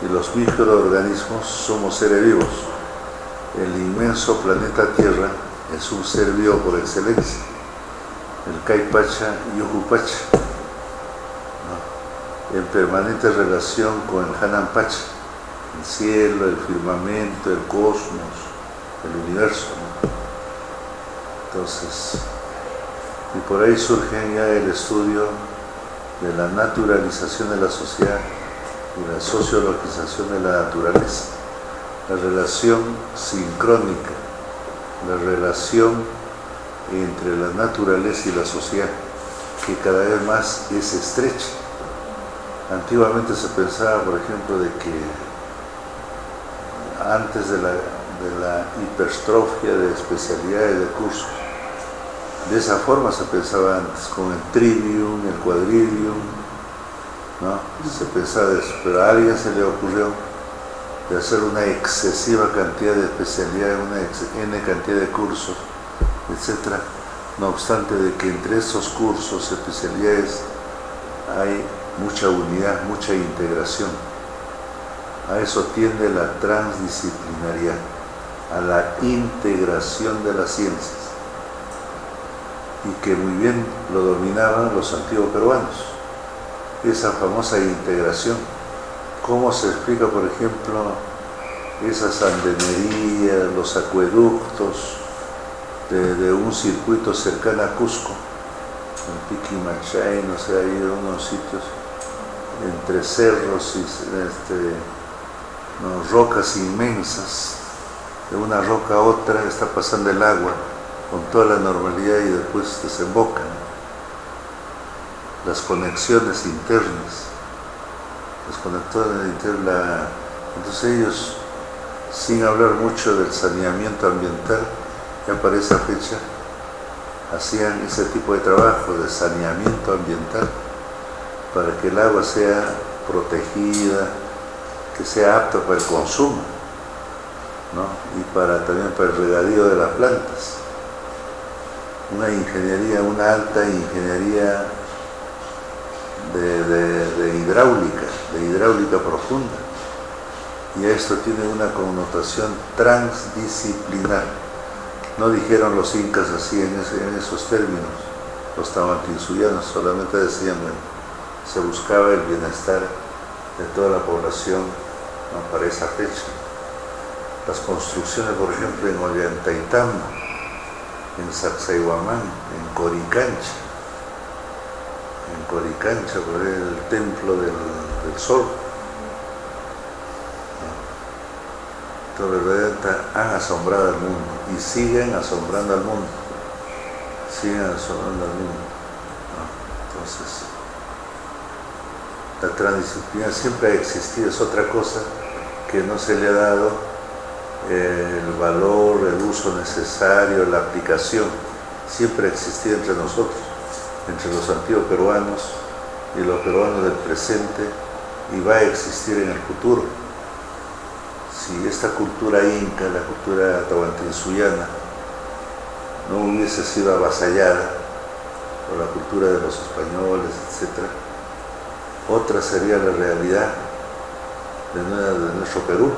y los microorganismos somos seres vivos. El inmenso planeta Tierra es un ser vivo por excelencia, el Caypacha y Ujupacha, ¿no?, en permanente relación con el Hanampacha, el cielo, el firmamento, el cosmos, el universo, ¿no? Entonces, y por ahí surge ya el estudio de la naturalización de la sociedad y la sociologización de la naturaleza, la relación sincrónica, la relación entre la naturaleza y la sociedad, que cada vez más es estrecha. Antiguamente se pensaba, por ejemplo, de que antes de la hipertrofia de especialidades de cursos, de esa forma se pensaba antes, con el trivium, el quadrivium, ¿no? Se pensaba de eso, pero a alguien se le ocurrió de hacer una excesiva cantidad de especialidades, una N cantidad de cursos, etc. No obstante de que entre esos cursos, especialidades, hay mucha unidad, mucha integración. A eso tiende la transdisciplinariedad, a la integración de las ciencias, y que muy bien lo dominaban los antiguos peruanos, esa famosa integración. ¿Cómo se explica, por ejemplo, esas andenerías, los acueductos de un circuito cercano a Cusco, en Piquimachay, no sé, hay unos sitios entre cerros y rocas inmensas, de una roca a otra está pasando el agua con toda la normalidad y después desembocan? Las conexiones internas, entonces ellos, sin hablar mucho del saneamiento ambiental, ya para esa fecha hacían ese tipo de trabajo de saneamiento ambiental para que el agua sea protegida, que sea apta para el consumo, ¿no?, y también para el regadío de las plantas. Una ingeniería, una alta ingeniería de hidráulica profunda. Y esto tiene una connotación transdisciplinar. No dijeron los incas así en esos términos, los tawantinsuyanos solamente decían, bueno, se buscaba el bienestar de toda la población, ¿no?, para esa fecha. Las construcciones, por ejemplo, en Ollantaytambo, en Sacsayhuamán, en Coricancha, por el templo del sol, ¿no?, verdaderamente han asombrado al mundo y siguen asombrando al mundo, ¿no? Entonces, la transdisciplina siempre ha existido, es otra cosa que no se le ha dado el valor, el uso necesario, la aplicación. Siempre ha existido entre nosotros, entre los antiguos peruanos y los peruanos del presente, y va a existir en el futuro. Si esta cultura inca, la cultura tawantinsuyana, no hubiese sido avasallada por la cultura de los españoles, etc., otra sería la realidad de nuestro Perú,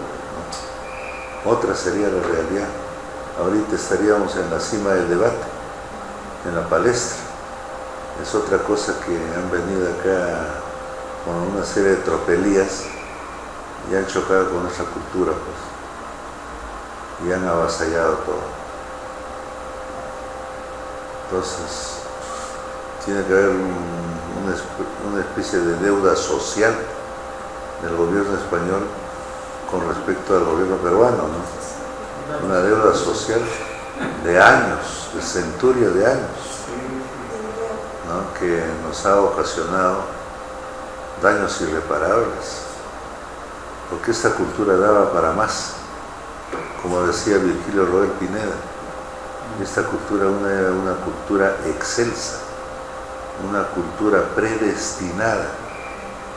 ¿no? Otra sería la realidad. Ahorita estaríamos en la cima del debate, en la palestra. Es otra cosa que han venido acá con una serie de tropelías y han chocado con nuestra cultura, pues, y han avasallado todo. Entonces, tiene que haber una especie de deuda social del gobierno español con respecto al gobierno peruano, ¿no? Una deuda social de años, de centurias de años, ¿no? Que nos ha ocasionado daños irreparables, porque esta cultura daba para más, como decía Virgilio Roel Pineda. Esta cultura era una cultura excelsa, una cultura predestinada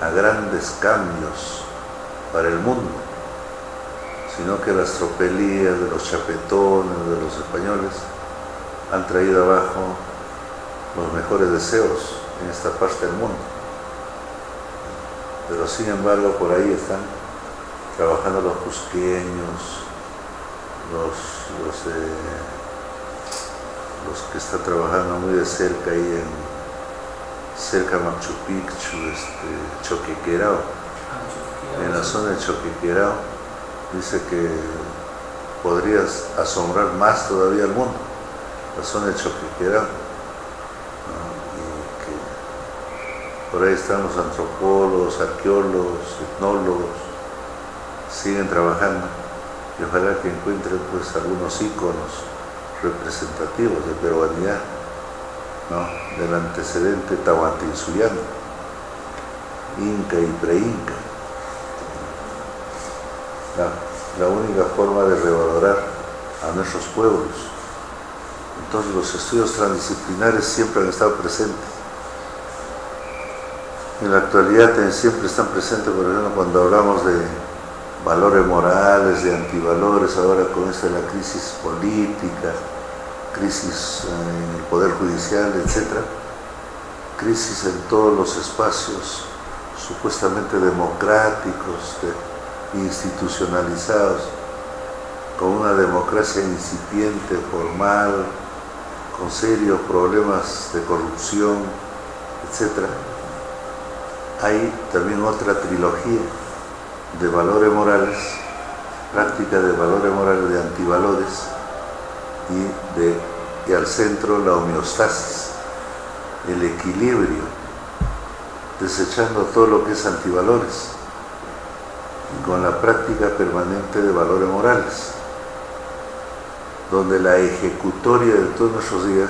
a grandes cambios para el mundo, sino que las tropelías de los chapetones, de los españoles, han traído abajo los mejores deseos en esta parte del mundo. Pero sin embargo, por ahí están trabajando los cusqueños, los que están trabajando muy de cerca ahí cerca de Machu Picchu, Choquequirao. En la zona de Choquequirao dice que podrías asombrar más todavía al mundo, la zona de Choquequirao, ¿no? Y que por ahí están los antropólogos, arqueólogos, etnólogos, siguen trabajando y ojalá que encuentren pues algunos íconos representativos de peruanidad, ¿no? Del antecedente tahuantinsuyano, inca y preinca. La única forma de revalorar a nuestros pueblos. Entonces los estudios transdisciplinares siempre han estado presentes. En la actualidad siempre están presentes, por ejemplo, cuando hablamos de valores morales, de antivalores, ahora con esta de la crisis política, crisis en el Poder Judicial, etc. Crisis en todos los espacios supuestamente democráticos, institucionalizados, con una democracia incipiente, formal, con serios problemas de corrupción, etc. Hay también otra trilogía de valores morales, práctica de valores morales, de antivalores, y al centro la homeostasis, el equilibrio, desechando todo lo que es antivalores, y con la práctica permanente de valores morales, donde la ejecutoria de todos nuestros días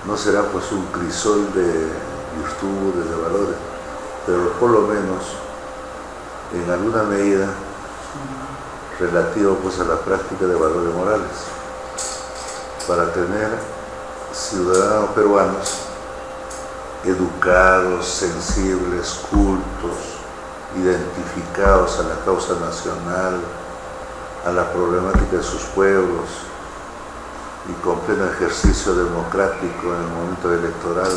no será pues un crisol de virtudes, de valores, pero por lo menos en alguna medida relativo pues a la práctica de valores morales, para tener ciudadanos peruanos educados, sensibles, cultos, identificados a la causa nacional, a la problemática de sus pueblos y con pleno ejercicio democrático en el momento electoral,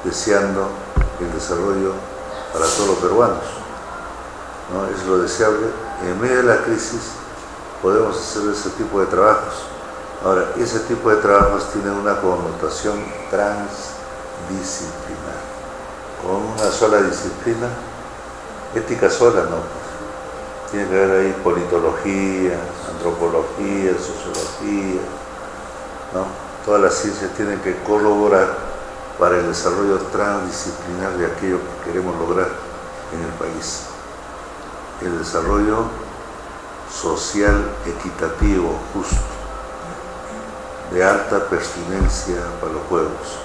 deseando el desarrollo para todos los peruanos, ¿no? Es lo deseable. En medio de la crisis podemos hacer ese tipo de trabajos. Ahora, ese tipo de trabajos tienen una connotación transdisciplinar. Con una sola disciplina, ética sola, no. Tiene que haber ahí politología, antropología, sociología, ¿no? Todas las ciencias tienen que colaborar para el desarrollo transdisciplinar de aquello que queremos lograr en el país. El desarrollo social, equitativo, justo, de alta pertinencia para los pueblos,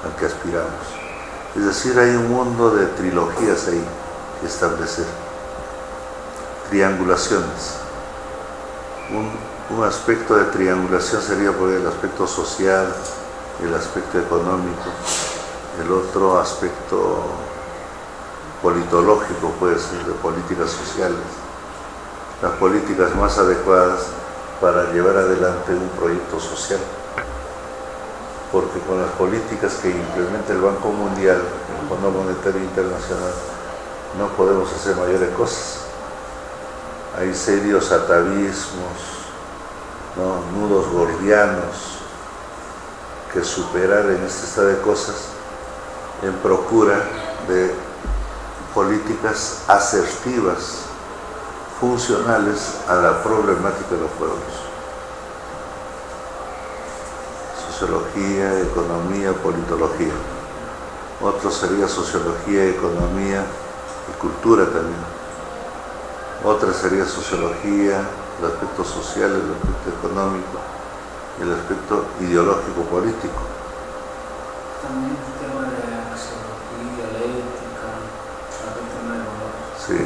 ¿no? Al que aspiramos. Es decir, hay un mundo de trilogías ahí que establecer, triangulaciones. Un aspecto de triangulación sería por el aspecto social, el aspecto económico, el otro aspecto politológico puede ser de políticas sociales, las políticas más adecuadas para llevar adelante un proyecto social, porque con las políticas que implementa el Banco Mundial, el Fondo Monetario Internacional, no podemos hacer mayores cosas. Hay serios atavismos, ¿no? Nudos gordianos que superar en este estado de cosas en procura de políticas asertivas, funcionales a la problemática de los pueblos. Sociología, economía, politología. Otro sería sociología, economía y cultura también. Otra sería sociología, el aspecto social, el aspecto económico y el aspecto ideológico político. También el tema de la sociología, la ética, el tema de valores. Sí,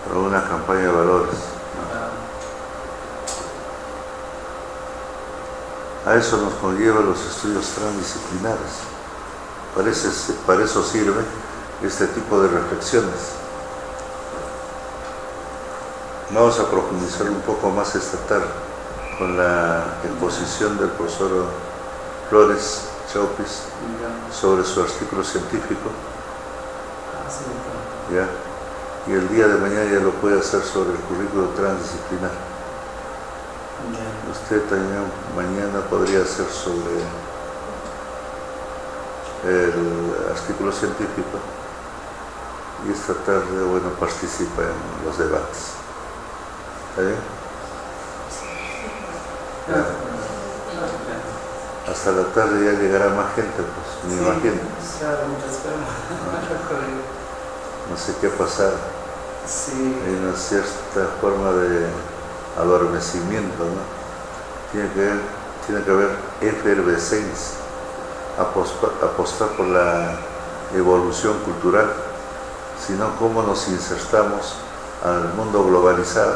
pero una campaña de valores. A eso nos conlleva los estudios transdisciplinares. Para eso sirve este tipo de reflexiones. Vamos a profundizar un poco más esta tarde con la exposición del profesor Flores Chaupis sobre su artículo científico. ¿Ya? Y el día de mañana ya lo puede hacer sobre el currículo transdisciplinar. Usted también mañana podría hacer sobre el artículo científico y esta tarde, bueno, participa en los debates. ¿Está bien? Hasta la tarde ya llegará más gente, pues, me imagino. No sé qué pasar. Sí. Hay una cierta forma de adormecimiento, ¿no? Tiene que haber efervescencia, apostar por la evolución cultural, sino cómo nos insertamos al mundo globalizado.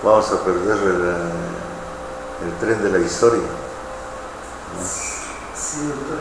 Vamos a perder el tren de la historia, ¿no? Sí, doctor,